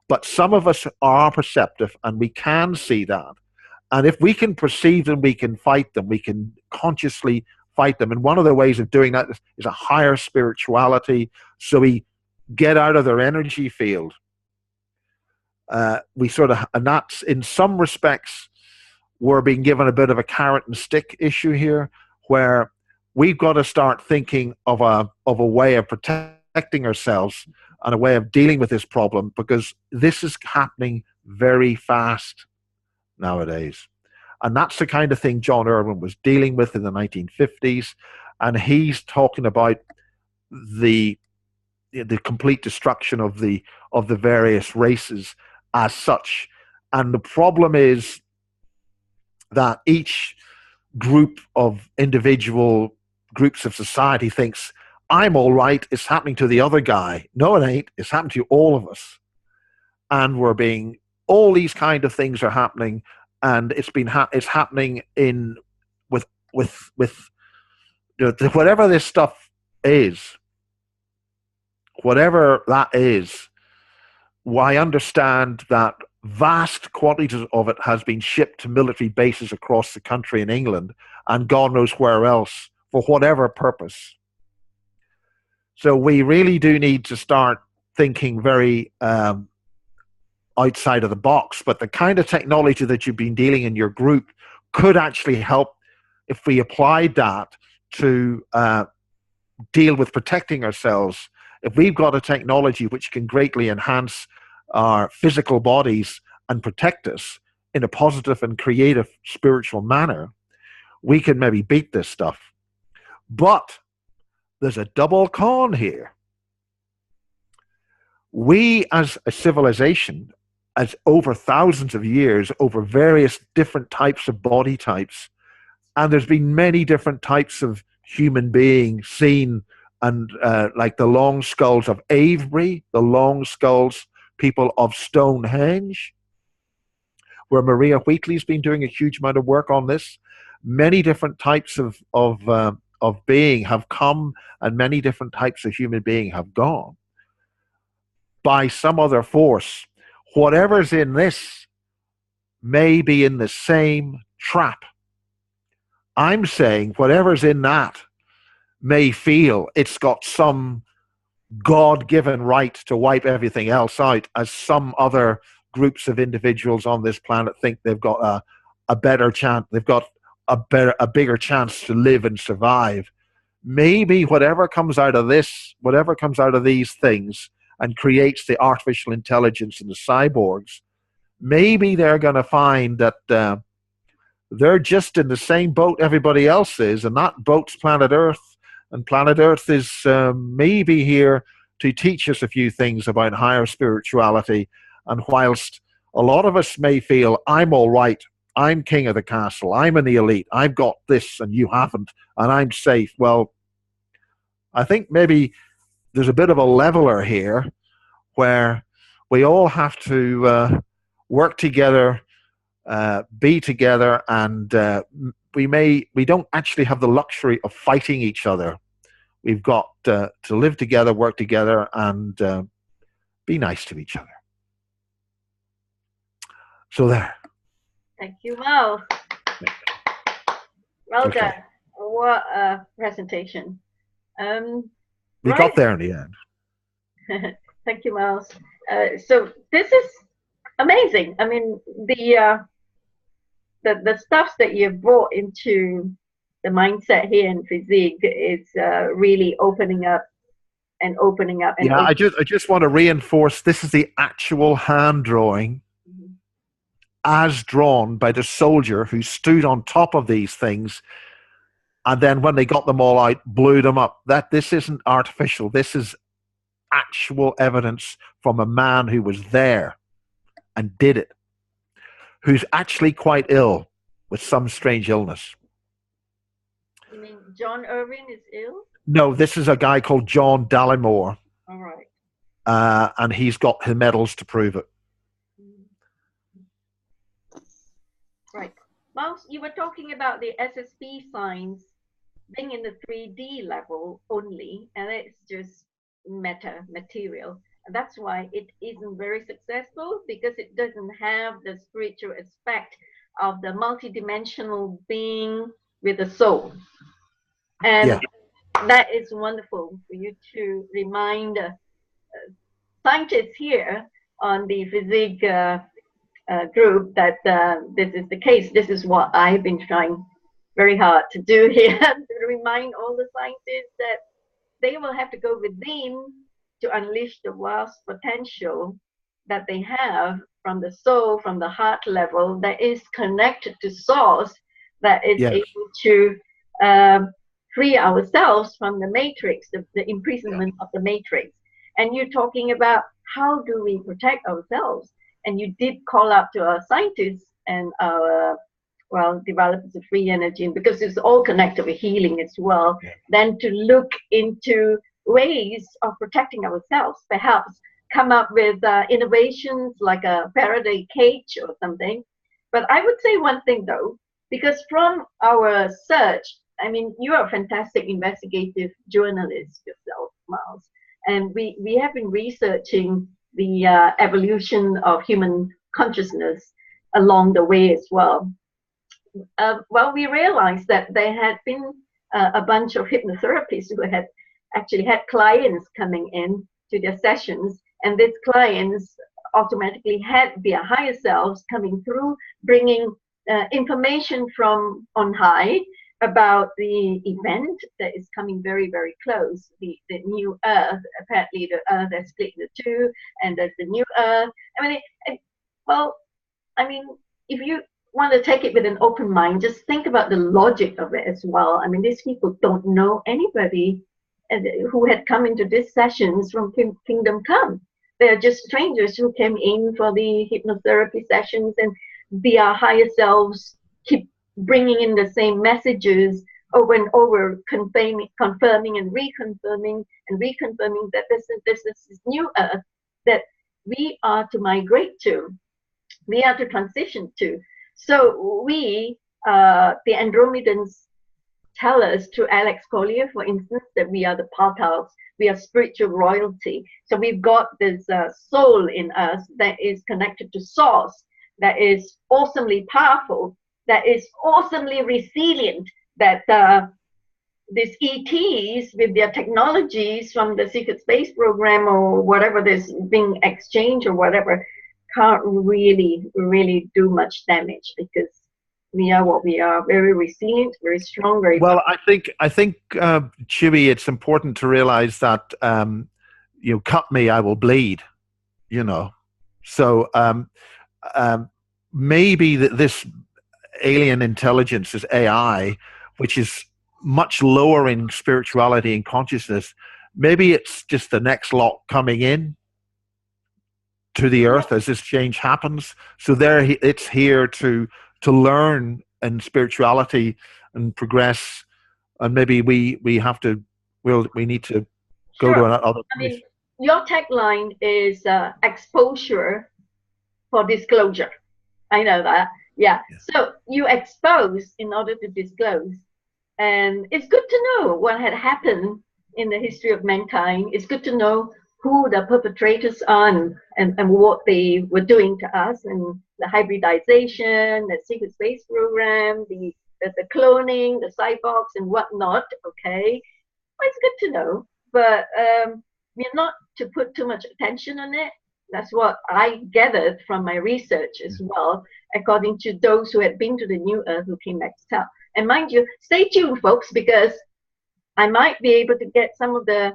But some of us are perceptive and we can see that. And if we can perceive them, we can fight them. We can consciously fight them. And one of the ways of doing that is a higher spirituality. So we get out of their energy field. We sort of, and that's in some respects, we're being given a bit of a carrot and stick issue here, where we've got to start thinking of a way of protecting ourselves and a way of dealing with this problem, because this is happening very fast nowadays. And that's the kind of thing John Urwin was dealing with in the 1950s. And he's talking about the complete destruction of the various races as such. And the problem is that each group of individual groups of society thinks, I'm all right, it's happening to the other guy. No, it ain't. It's happening to all of us. And we're being, all these kind of things are happening, and it's happening in with whatever this stuff is, whatever that is. I understand that vast quantities of it has been shipped to military bases across the country in England and God knows where else for whatever purpose. So we really do need to start thinking very outside of the box. But the kind of technology that you've been dealing in your group could actually help if we applied that to deal with protecting ourselves. If we've got a technology which can greatly enhance our physical bodies and protect us in a positive and creative spiritual manner, we can maybe beat this stuff. But there's a double con here. We as a civilization, as over thousands of years, over various different types of body types, and there's been many different types of human being seen, and like the long skulls of Avebury, the long skulls people of Stonehenge, where Maria Wheatley's been doing a huge amount of work on this. Many different types of being have come, and many different types of human being have gone. By some other force, whatever's in this may be in the same trap. I'm saying whatever's in that may feel it's got some God-given right to wipe everything else out, as some other groups of individuals on this planet think they've got a better chance, they've got a bigger chance to live and survive. Maybe whatever comes out of this, whatever comes out of these things and creates the artificial intelligence and the cyborgs, maybe they're going to find that they're just in the same boat everybody else is, and that boat's planet Earth. And planet Earth is maybe here to teach us a few things about higher spirituality. And whilst a lot of us may feel, I'm all right, I'm king of the castle, I'm in the elite, I've got this and you haven't, and I'm safe. Well, I think maybe there's a bit of a leveler here where we all have to work together, be together, and we don't actually have the luxury of fighting each other. We've got to live together, work together, and be nice to each other. So there. Thank you, Miles. Well okay. done. What a presentation. We got there in the end. Thank you, Miles. So this is amazing. I mean, the stuff that you've brought into the mindset here in FESIG is really opening up. And yeah, I just want to reinforce, this is the actual hand drawing as drawn by the soldier who stood on top of these things, and then when they got them all out, blew them up. This isn't artificial. This is actual evidence from a man who was there and did it. who's actually quite ill with some strange illness. You mean John Urwin is ill? No, this is a guy called John Dallimore. All right. And he's got his medals to prove it. Right. Miles, you were talking about the SSP signs being in the 3D level only, and it's just material. And that's why it isn't very successful, because it doesn't have the spiritual aspect of the multidimensional being with a soul. And that is wonderful for you to remind scientists here on the FESIG group that this is the case. This is what I've been trying very hard to do here, to remind all the scientists that they will have to go within to unleash the vast potential that they have from the soul, from the heart level, that is connected to source, that is able to free ourselves from the matrix, the imprisonment of the matrix. And you're talking about how do we protect ourselves? And you did call out to our scientists and our, well, developers of free energy, because it's all connected with healing as well, then to look into ways of protecting ourselves, perhaps come up with innovations like a Faraday cage or something. But I would say one thing though, because from our search, I mean, you are a fantastic investigative journalist yourself, Miles, and we have been researching the evolution of human consciousness along the way as well. Well, we realized that there had been a bunch of hypnotherapists who had actually had clients coming in to their sessions, and these clients automatically had their higher selves coming through, bringing information from on high about the event that is coming very, very close, the new Earth. Apparently the Earth has split into two, and there's the new Earth. I mean, well, I mean, if you want to take it with an open mind, just think about the logic of it as well. I mean, these people don't know anybody who had come into these sessions from Kingdom Come. They're just strangers who came in for the hypnotherapy sessions, and their higher selves keep bringing in the same messages over and over, confirming and reconfirming that this is this new Earth that we are to migrate to, we are to transition to. So we, the Andromedans, tell us to Alex Collier, for instance, that we are the Partals, we are spiritual royalty. So we've got this soul in us that is connected to source, that is awesomely powerful, that is awesomely resilient, that these ETs with their technologies from the secret space program or whatever that's being exchanged or whatever can't really do much damage, because we are what we are, very resilient, very strong, very well. I think Chewie, it's important to realize that you cut me, I will bleed. You know, so maybe this alien intelligence is AI, which is much lower in spirituality and consciousness. Maybe it's just the next lot coming in to the Earth as this change happens. So it's here to learn in spirituality and progress. And maybe we need to go to another place. I mean, your tagline is exposure for disclosure. I know that. Yeah. So you expose in order to disclose. And it's good to know what had happened in the history of mankind. It's good to know who the perpetrators are and what they were doing to us, and the hybridization, the secret space program, the cloning, the cyborgs and whatnot. Okay. Well, it's good to know, but we're not to put too much attention on it. That's what I gathered from my research as well, according to those who had been to the new Earth who came back to tell. And mind you, stay tuned, folks, because I might be able to get some of the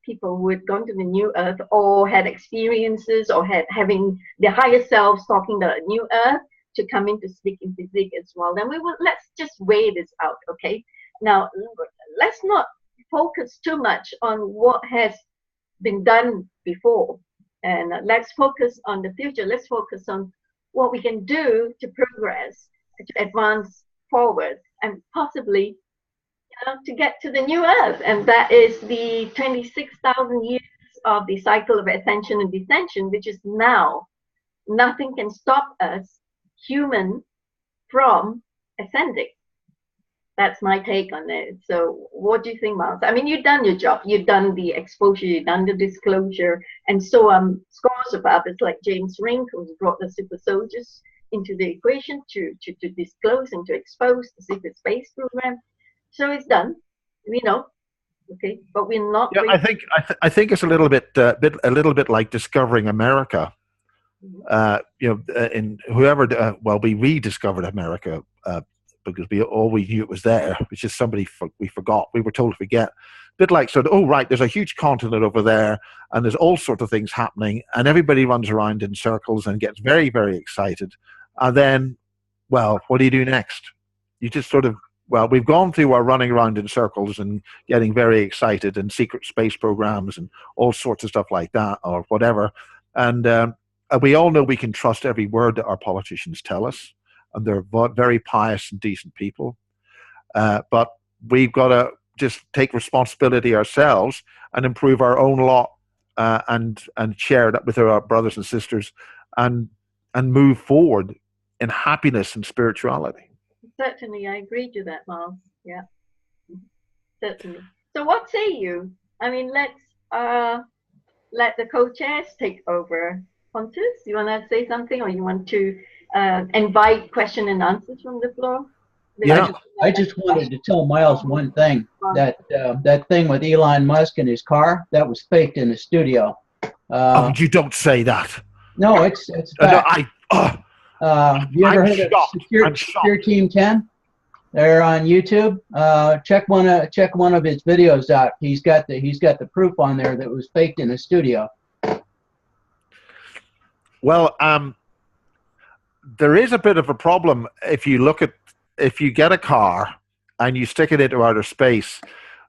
people who had gone to the new Earth or had experiences or having their higher selves talking the new Earth to come in to speak in FESIG as well. Then let's just weigh this out, okay? Now, let's not focus too much on what has been done before. And let's focus on the future. Let's focus on what we can do to progress, to advance forward, and possibly to get to the new Earth. And that is the 26,000 years of the cycle of ascension and descension, which is now. Nothing can stop us, human, from ascending. That's my take on it. So what do you think, Miles? I mean, you've done your job. You've done the exposure, you've done the disclosure. And so scores of others like James Rink, who's brought the super soldiers into the equation to disclose and to expose the secret space program. So it's done. We know. Okay, but we're not. Yeah, I think it's a little bit like discovering America. In whoever, we rediscovered America because we knew it was there. It's just we forgot. We were told to forget. A bit like, there's a huge continent over there, and there's all sorts of things happening, and everybody runs around in circles and gets very, very excited. And then, what do you do next? You just we've gone through our running around in circles and getting very excited and secret space programs and all sorts of stuff like that or whatever. And we all know we can trust every word that our politicians tell us, and they're very pious and decent people. But we've got to just take responsibility ourselves and improve our own lot and share that with our brothers and sisters and move forward in happiness and spirituality. Certainly, I agree to that, Miles. Yeah, certainly. So what say you? I mean, let's let the co-chairs take over. Pontus, you want to say something, or you want to invite question and answers from the floor? Yeah, I just wanted to tell Miles one thing, that that thing with Elon Musk and his car, that was faked in the studio. You don't say that. No, it's fact. You ever heard of Secure Team 10? They're on YouTube. Check one of his videos out. He's got the proof on there that it was faked in the studio. Well, there is a bit of a problem if you get a car and you stick it into outer space.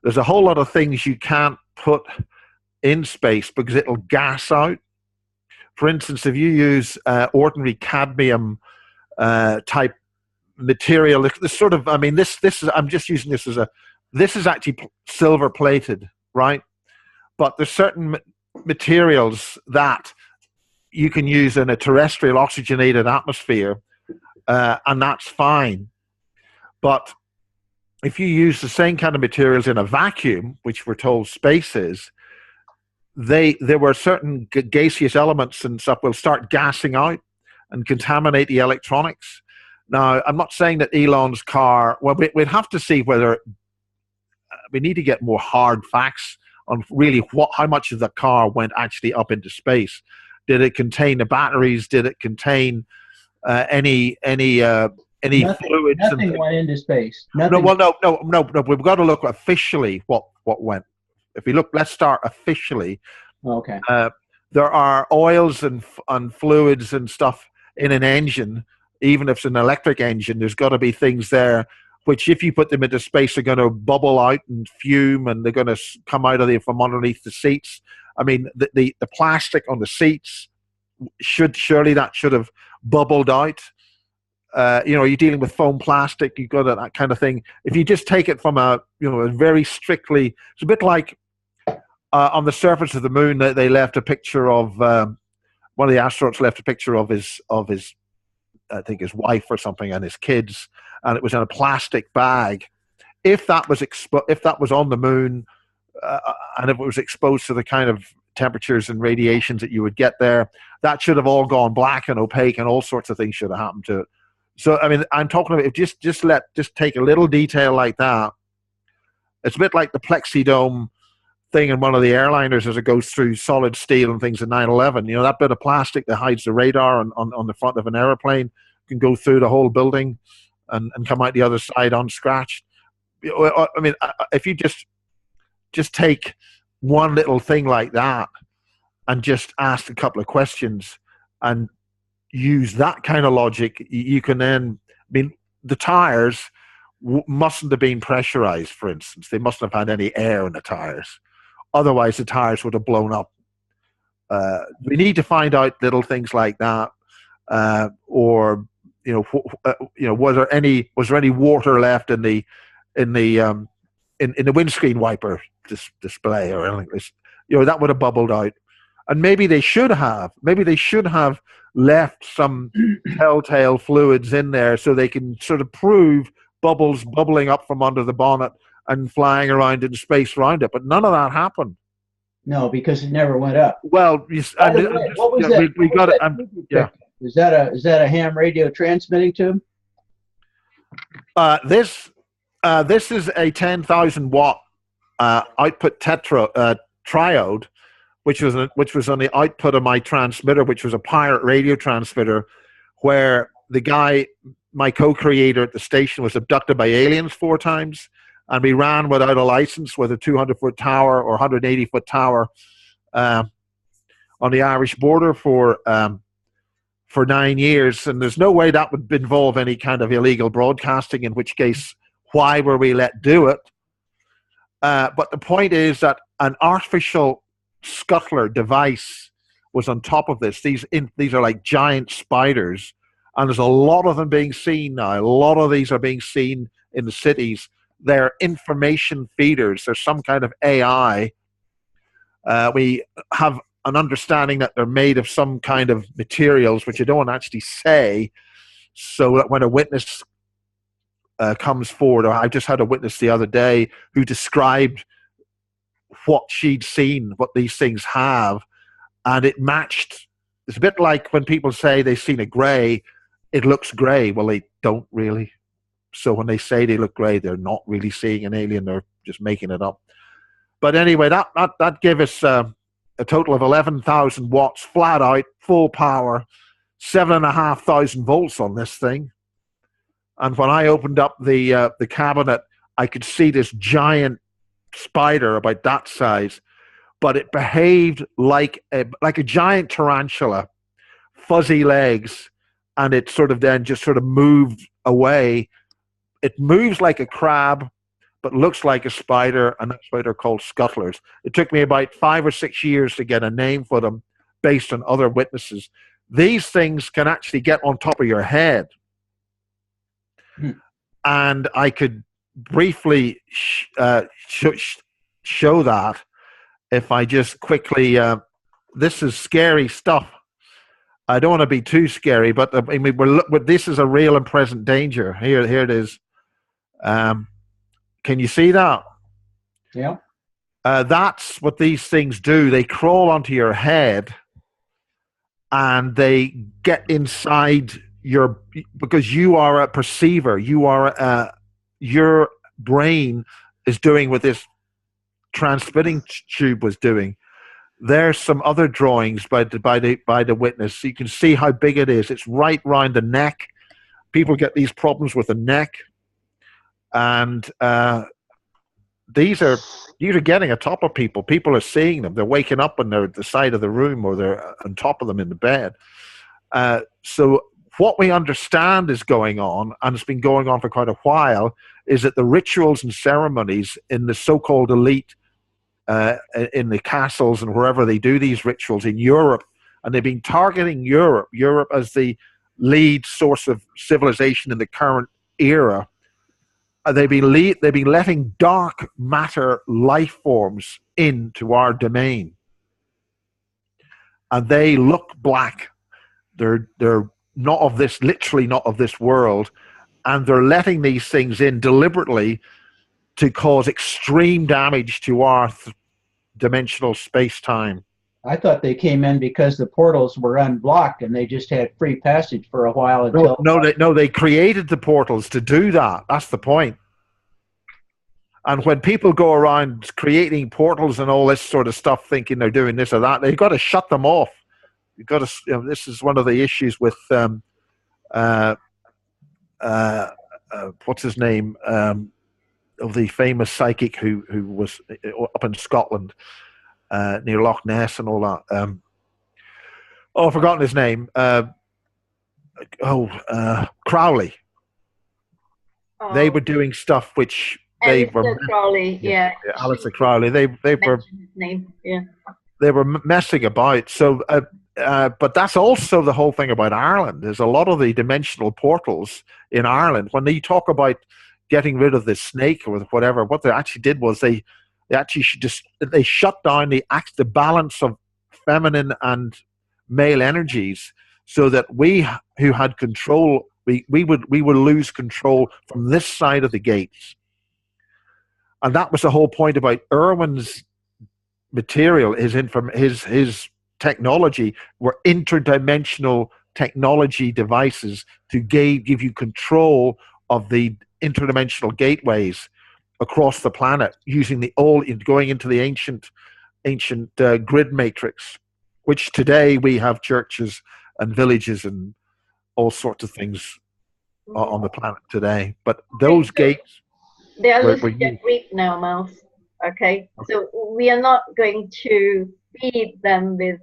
There's a whole lot of things you can't put in space because it'll gas out. For instance, if you use ordinary cadmium type material, this is, I'm just using this this is actually silver plated, right? But there's certain materials that you can use in a terrestrial oxygenated atmosphere, and that's fine. But if you use the same kind of materials in a vacuum, which we're told space is, there were certain gaseous elements and stuff will start gassing out and contaminate the electronics. Now, I'm not saying that Elon's car, we'd have to see whether we need to get more hard facts on really how much of the car went actually up into space. Did it contain the batteries? Did it contain any fluids? Nothing went into space. Nothing. No. We've got to look officially what went. If we look, let's start officially. Okay. There are oils and fluids and stuff in an engine. Even if it's an electric engine, there's got to be things there which, if you put them into space, are going to bubble out and fume, and they're going to come out of from underneath the seats. I mean, the plastic on the seats should have bubbled out. You're dealing with foam plastic. You've got that kind of thing. If you just take it from a very strictly, it's a bit like on the surface of the moon. They left a picture of one of the astronauts left a picture of his I think his wife or something and his kids, and it was in a plastic bag. If that was on the moon, and if it was exposed to the kind of temperatures and radiations that you would get there, that should have all gone black and opaque, and all sorts of things should have happened to it. So, I mean, I'm talking about just take a little detail like that. It's a bit like the plexidome thing in one of the airliners as it goes through solid steel and things in 9/11. That bit of plastic that hides the radar on the front of an airplane can go through the whole building and come out the other side unscratched. I mean, if you just take one little thing like that and just ask a couple of questions and use that kind of logic, you can then, I mean, the tires mustn't have been pressurized, for instance. They mustn't have had any air in the tires. Otherwise, the tires would have blown up. We need to find out little things like that. or was there any water left in the windscreen wiper display or anything? That would have bubbled out. And maybe they should have left some telltale fluids in there so they can sort of prove bubbles bubbling up from under the bonnet and flying around in space around it. But none of that happened. No, because it never went up. Well, what was that? We got it. Yeah. Is that a ham radio transmitting tube? This is a 10,000 watt output triode, which was on the output of my transmitter, which was a pirate radio transmitter, where the guy, my co-creator at the station, was abducted by aliens 4 times, and we ran without a license with a 200-foot tower or 180-foot tower on the Irish border for 9 years, and there's no way that would involve any kind of illegal broadcasting, in which case, why were we let do it? But the point is that an artificial scuttler device was on top of this. These are like giant spiders, and there's a lot of them being seen now. A lot of these are being seen in the cities. They're information feeders. There's some kind of AI. We have an understanding that they're made of some kind of materials, which you don't actually say, so that when a witness comes forward, or I just had a witness the other day who described what she'd seen, what these things have, and it matched. It's a bit like when people say they've seen a grey, it looks grey. Well, they don't really. So when they say they look grey, they're not really seeing an alien, they're just making it up. But anyway, that gave us a total of 11,000 watts, flat out, full power, 7,500 volts on this thing. And when I opened up the cabinet, I could see this giant spider about that size, but it behaved like a giant tarantula, fuzzy legs, and it then just moved away. It moves like a crab, but looks like a spider, and that's why they're called scuttlers. It took me about 5 or 6 years to get a name for them based on other witnesses. These things can actually get on top of your head. And I could briefly show that if I just quickly, this is scary stuff. I don't want to be too scary, but I mean, this is a real and present danger. Here it is. Can you see that? Yeah. That's what these things do. They crawl onto your head, and they get inside because you are a perceiver. You are your brain is doing what this transmitting tube was doing. There's some other drawings by the witness. So you can see how big it is. It's right round the neck. People get these problems with the neck, and these are getting atop of people. People are seeing them. They're waking up and they're at the side of the room, or they're on top of them in the bed. So what we understand is going on, and it's been going on for quite a while, is that the rituals and ceremonies in the so-called elite, in the castles and wherever they do these rituals in Europe, and they've been targeting Europe as the lead source of civilization in the current era. They've been letting dark matter life forms into our domain, and they look black. They're not of this, literally not of this world, and they're letting these things in deliberately to cause extreme damage to our dimensional space-time. I thought they came in because the portals were unblocked and they just had free passage for a while until... No, they created the portals to do that. That's the point. And when people go around creating portals and all this sort of stuff, thinking they're doing this or that, they've got to shut them off. You've got to. This is one of the issues with what's his name, of the famous psychic who was up in Scotland, near Loch Ness and all that. I've forgotten his name. Crowley. Oh. They were doing stuff which Alistair Crowley, yeah. Alistair Crowley. They were his name, yeah. They were messing about. So but that's also the whole thing about Ireland. There's a lot of the dimensional portals in Ireland. When they talk about getting rid of the snake or whatever, what they actually did was they actually they shut down the balance of feminine and male energies, so that we who had control, we would lose control from this side of the gates. And that was the whole point about Urwin's material. His technology were interdimensional technology devices to give you control of the interdimensional gateways across the planet, using going into the ancient grid matrix, which today we have churches and villages and all sorts of things on the planet today. But those gates, they are losing read now, Miles. Okay, so we are not going to feed them with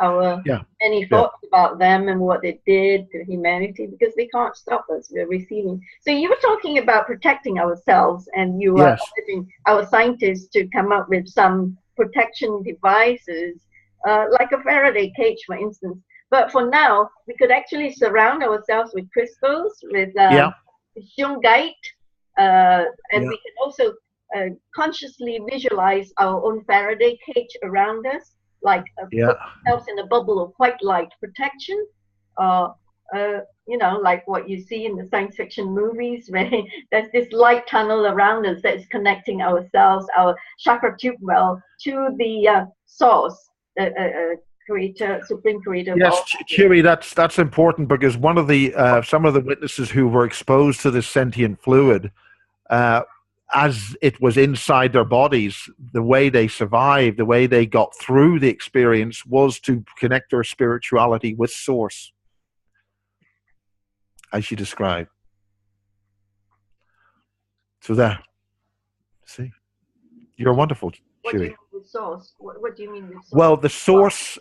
our any thoughts about them and what they did to humanity, because they can't stop us. We're receiving. So you were talking about protecting ourselves, and you are urging our scientists to come up with some protection devices, like a Faraday cage, for instance. But for now, we could actually surround ourselves with crystals, with shungite, and we can also consciously visualize our own Faraday cage around us, like put ourselves in a bubble of white light protection, you know, like what you see in the science fiction movies, where there's this light tunnel around us that's connecting ourselves, our chakra tube well, to the source, creator, supreme creator. Yes, Chewy, that's important, because one of the some of the witnesses who were exposed to this sentient fluid, as it was inside their bodies, the way they survived, the way they got through the experience, was to connect their spirituality with source, as you described. So there, see, you're wonderful, What Chewy. do you mean with source? What do you mean with source? Well, the source,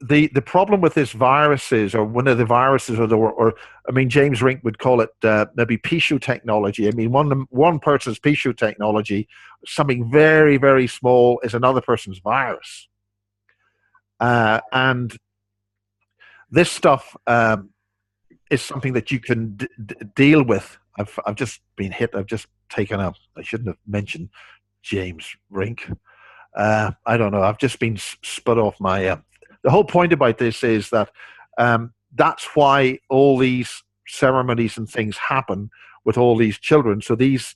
the problem with this virus is, or one of the viruses, or I mean, James Rink would call it maybe Pichu technology. I mean, one person's Pichu technology, something very, very small, is another person's virus. And this stuff is something that you can deal with. I've just been hit. I've just taken up. I shouldn't have mentioned James Rink. I don't know. I've just been split off my. The whole point about this is that that's why all these ceremonies and things happen with all these children. So these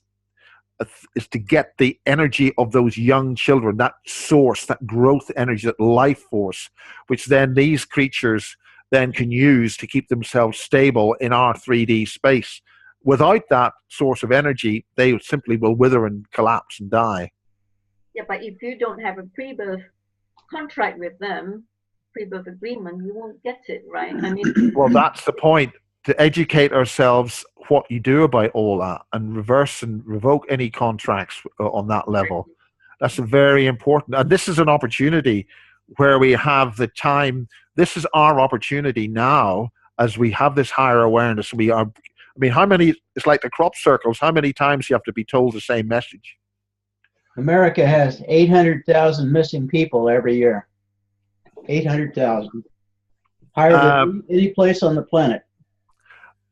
is to get the energy of those young children, that source, that growth energy, that life force, which then these creatures then can use to keep themselves stable in our 3D space. Without that source of energy, they simply will wither and collapse and die. Yeah, but if you don't have a pre-birth contract with them, pre-birth agreement, you won't get it, right? I mean, well, that's the point, to educate ourselves what you do about all that, and reverse and revoke any contracts on that level. That's very important. And this is an opportunity where we have the time. This is our opportunity now, as we have this higher awareness. We are, I mean, how many, it's like the crop circles, how many times you have to be told the same message? America has 800,000 missing people every year. 800,000. Higher than any place on the planet.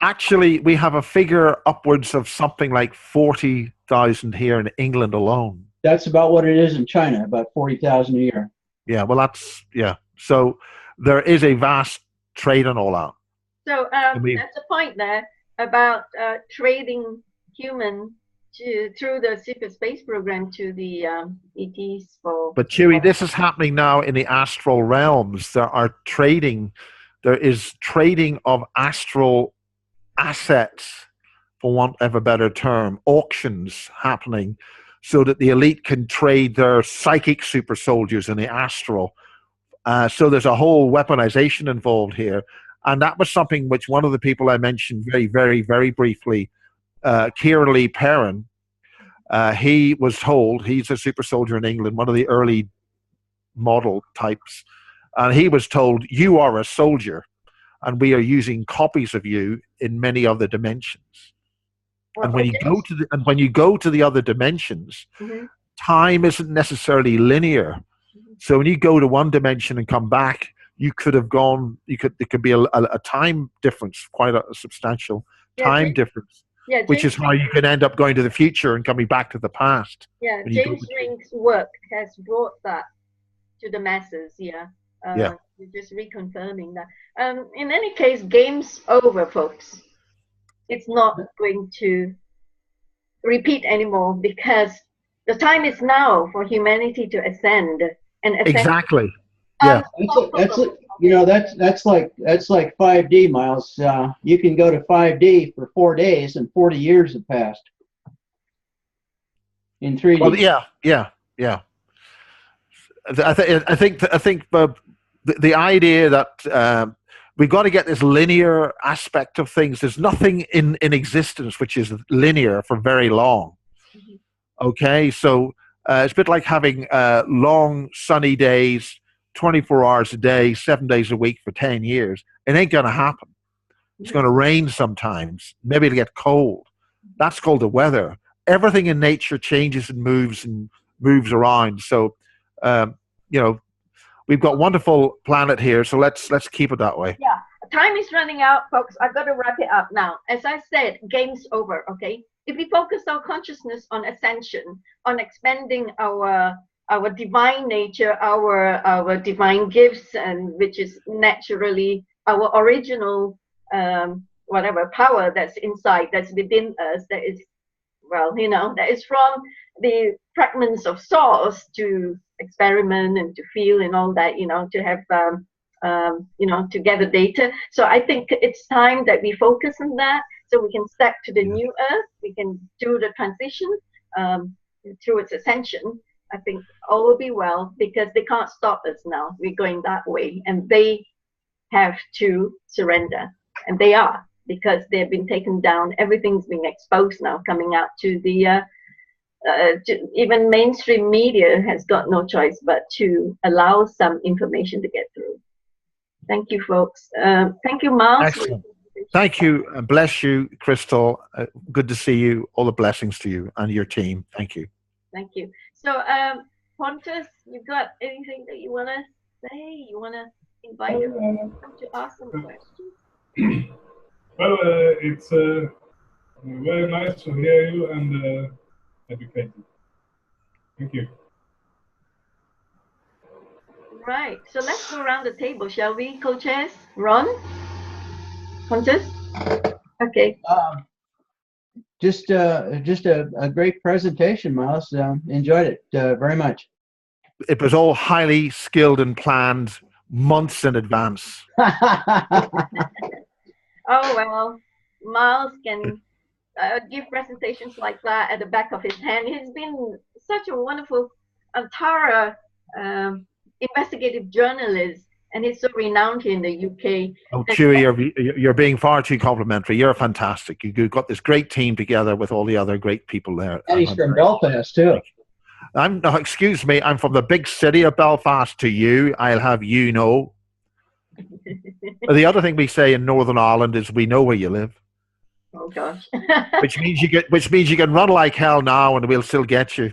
Actually, we have a figure upwards of something like 40,000 here in England alone. That's about what it is in China, about 40,000 a year. Yeah, well, that's, yeah. So there is a vast trade and all that. So that's a point there about trading human through the secret space program to the ETs for. But Chewy, this is happening now in the astral realms. There is trading of astral assets, for want of a better term, auctions happening, so that the elite can trade their psychic super soldiers in the astral. So there's a whole weaponization involved here. And that was something which one of the people I mentioned very, very, very briefly, Kieran Lee Perrin, he was told, he's a super soldier in England, one of the early model types, and he was told, you are a soldier, and we are using copies of you in many other dimensions. Well, and when you go to the other dimensions, time isn't necessarily linear. So when you go to one dimension and come back, you could have gone. There could be a time difference, quite a substantial time difference. Yeah, which is how you can end up going to the future and coming back to the past. Yeah, James Ring's work has brought that to the masses. Yeah. Just reconfirming that. In any case, game's over, folks. It's not going to repeat anymore because the time is now for humanity to ascend and ascend. Exactly. Yeah. That's like 5D, Miles. You can go to 5D for 4 days and 40 years have passed in 3D. Well, yeah. I think the idea that we've got to get this linear aspect of things. There's nothing in existence which is linear for very long. Okay, so it's a bit like having long sunny days, 24 hours a day, 7 days a week for 10 years. It ain't going to happen. It's going to rain sometimes. Maybe it'll get cold. That's called the weather. Everything in nature changes and moves around. So, we've got a wonderful planet here. So let's keep it that way. Yeah, time is running out, folks. I've got to wrap it up now. As I said, game's over. Okay, if we focus our consciousness on ascension, on expanding our divine nature, our divine gifts, and which is naturally our original whatever power that's inside, that's within us, that is, that is from the fragments of source to experiment and to feel and all that, to have to gather data. So I think it's time that we focus on that, so we can step to the new earth. We can do the transition towards ascension. I think all will be well, because they can't stop us now. We're going that way, and they have to surrender, and they are, because they've been taken down. Everything's being exposed now, coming out to the even mainstream media has got no choice but to allow some information to get through. Thank you, folks. Thank you, Miles. Excellent. Thank you. Bless you, Crystal. Good to see you. All the blessings to you and your team. Thank you. Thank you. So, Pontus, you got anything that you want to say? You want to invite everyone to ask some questions? Well, it's very nice to hear you and educate you. Thank you. Right. So let's go around the table, shall we, co-chairs? Ron? Pontus? Okay. Just a great presentation, Miles. Enjoyed it very much. It was all highly skilled and planned months in advance. Oh, well, Miles can give presentations like that at the back of his hand. He's been such a wonderful, thorough investigative journalist, and he's so renowned here in the UK. Oh, Chewie, you're being far too complimentary. You're fantastic. You've got this great team together with all the other great people there. And he's from Belfast, too. Excuse me, I'm from the big city of Belfast to you. I'll have you know. The other thing we say in Northern Ireland is we know where you live. Oh gosh. which means you can run like hell now and we'll still get you.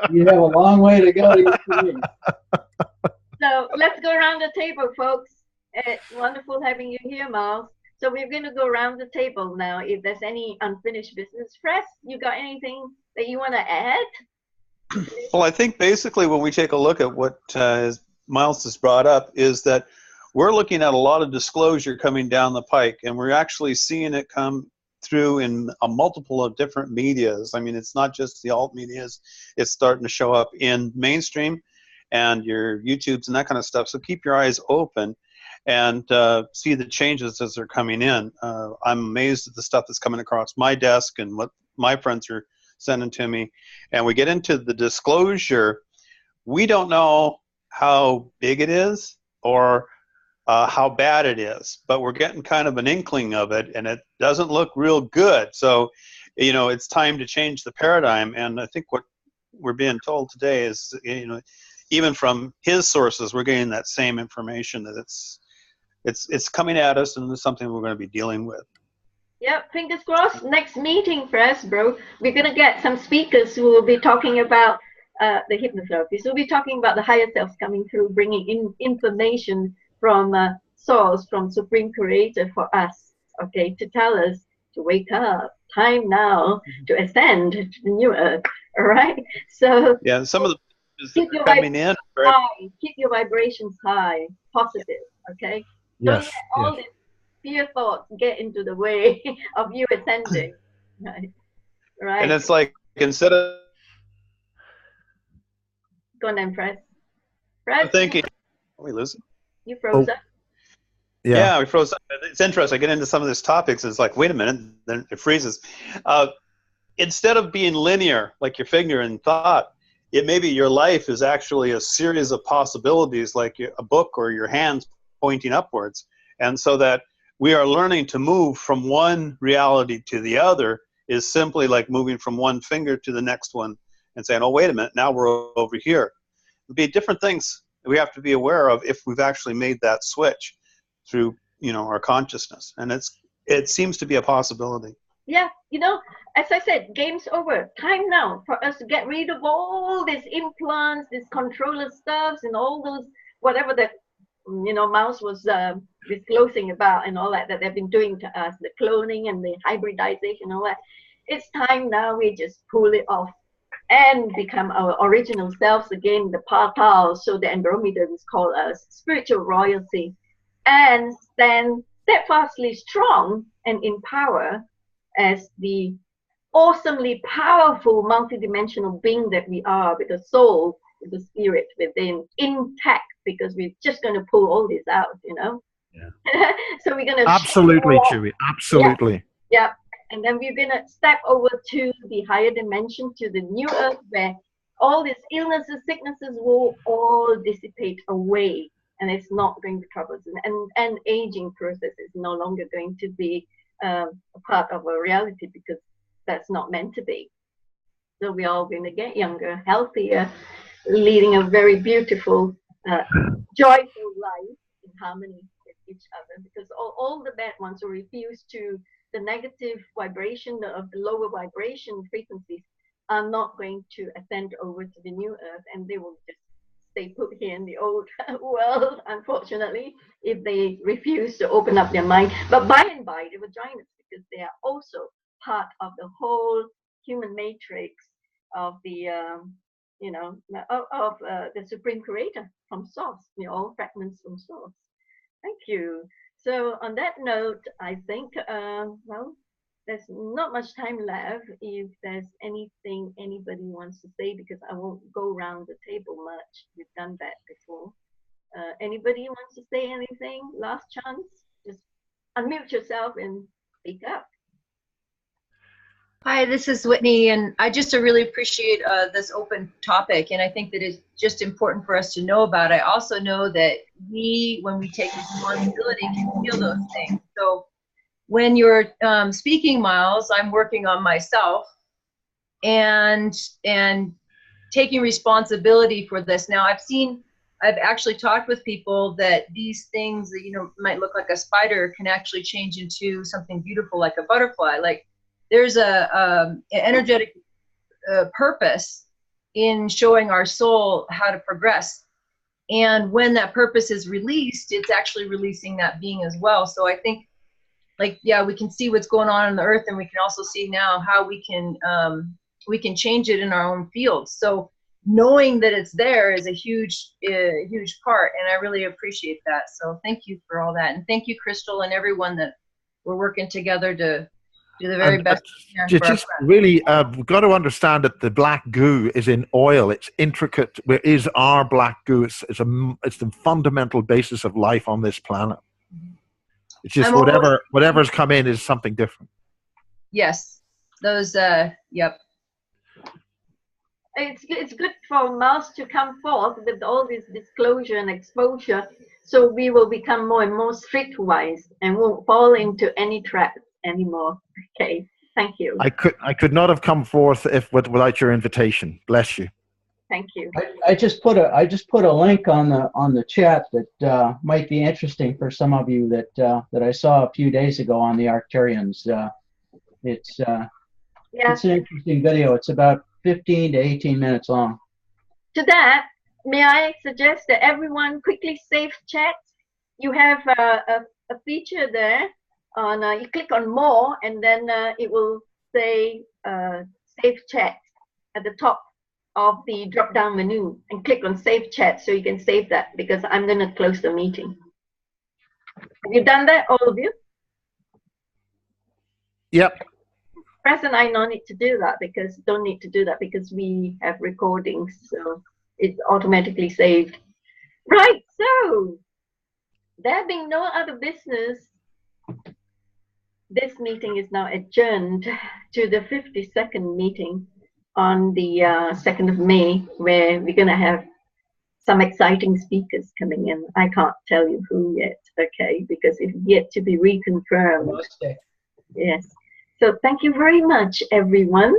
You have a long way to go to get to me. So let's go around the table, folks. It's wonderful having you here, Miles. So we're going to go around the table now. If there's any unfinished business, Press, you got anything that you want to add? Well, I think basically when we take a look at what Miles has brought up is that we're looking at a lot of disclosure coming down the pike, and we're actually seeing it come through in a multiple of different medias. I mean, it's not just the alt medias. It's starting to show up in mainstream and your YouTubes and that kind of stuff. So keep your eyes open and see the changes as they're coming in. I'm amazed at the stuff that's coming across my desk and what my friends are sending to me. And we get into the disclosure. We don't know how big it is or how bad it is, but we're getting kind of an inkling of it, and it doesn't look real good. So, you know, it's time to change the paradigm. And I think what we're being told today is, you know, even from his sources, we're getting that same information, that it's coming at us, and it's something we're going to be dealing with. Yep, fingers crossed. Next meeting, Press, bro. We're going to get some speakers who will be talking about the hypnotherapy. So we're talking about the higher selves coming through, bringing in information from source, from Supreme Creator for us, okay, to tell us to wake up, time now to ascend to the new earth, all right? So yeah, some of the keep your coming in high, keep your vibrations high, positive, okay? Don't let all these fear thoughts get into the way of you ascending, right? And it's like, instead of go on then, Fred. Fred, thinking, are we losing? You froze up. Yeah, we froze up. It's interesting. I get into some of these topics. It's like, wait a minute, then it freezes. Instead of being linear, like your figure in thought, it maybe your life is actually a series of possibilities, like a book or your hands pointing upwards. And so that we are learning to move from one reality to the other is simply like moving from one finger to the next one and saying, oh, wait a minute, now we're over here. It'll be different things we have to be aware of if we've actually made that switch through, you know, our consciousness. And it seems to be a possibility. Yeah, you know, as I said, game's over. Time now for us to get rid of all these implants, these controller stuffs, and all those, whatever that, you know, Mouse was disclosing about and all that they've been doing to us, the cloning and the hybridization and all that. It's time now we just pull it off and become our original selves again, the Patao, so the Andromedans call us spiritual royalty, and stand steadfastly strong and in power as the awesomely powerful multidimensional being that we are, with the soul, with the spirit within intact, because we're just going to pull all this out, you know. Yeah. So we're going to absolutely, Chewie, absolutely. Yeah. And then we're going to step over to the higher dimension, to the new earth, where all these illnesses, sicknesses will all dissipate away, and it's not going to trouble us. And aging process is no longer going to be a part of our reality, because that's not meant to be. So we're all going to get younger, healthier, leading a very beautiful, joyful life in harmony with each other, because all the bad ones who refuse to the negative vibration of the lower vibration frequencies are not going to ascend over to the new earth, and they will just stay put here in the old world, unfortunately, if they refuse to open up their mind. But by and by, they will join us, because they are also part of the whole human matrix of the, you know, of the Supreme Creator from Source. We're all fragments from Source. Thank you. So on that note, I think, well, there's not much time left. If there's anything anybody wants to say, because I won't go around the table much. We've done that before. Anybody wants to say anything? Last chance. Just unmute yourself and speak up. Hi, this is Whitney, and I just really appreciate this open topic, and I think that it's just important for us to know about. I also know that when we take responsibility, can feel those things. So when you're speaking, Miles, I'm working on myself and taking responsibility for this. Now, I've actually talked with people that these things that, you know, might look like a spider can actually change into something beautiful like a butterfly. Like, there's an energetic purpose in showing our soul how to progress. And when that purpose is released, it's actually releasing that being as well. So I think, like, yeah, we can see what's going on in the earth, and we can also see now how we can change it in our own fields. So knowing that it's there is a huge part, and I really appreciate that. So thank you for all that. And thank you, Crystal, and everyone that we're working together to do the very best. Just really, we've got to understand that the black goo is in oil. It's intricate. Where is our black goo? It's the fundamental basis of life on this planet. It's just whatever's come in is something different. Yes, those. Yep. It's good for Mouse to come forth with all this disclosure and exposure, so we will become more and more streetwise and won't fall into any trap anymore. Okay, thank you. I could not have come forth without your invitation. Bless you. Thank you. I just put a link on the chat that might be interesting for some of you that I saw a few days ago on the Arcturians. It's an interesting video. It's about 15 to 18 minutes long. to that, may I suggest that everyone quickly save chat? You have a feature there on, you click on more, and then it will say save chat at the top of the drop down menu, and click on save chat so you can save that, because I'm going to close the meeting. Have you done that, all of you? Yep. Press and I don't need to do that, because we have recordings, so it's automatically saved. Right, so there being no other business, this meeting is now adjourned to the 52nd meeting on the 2nd of May, where we're going to have some exciting speakers coming in. I can't tell you who yet, okay, because it's yet to be reconfirmed. Yes. So thank you very much, everyone.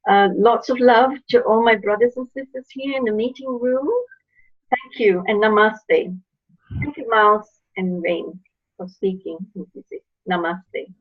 Lots of love to all my brothers and sisters here in the meeting room. Thank you, and namaste. Thank you, Miles and Rain, for speaking. Namaste.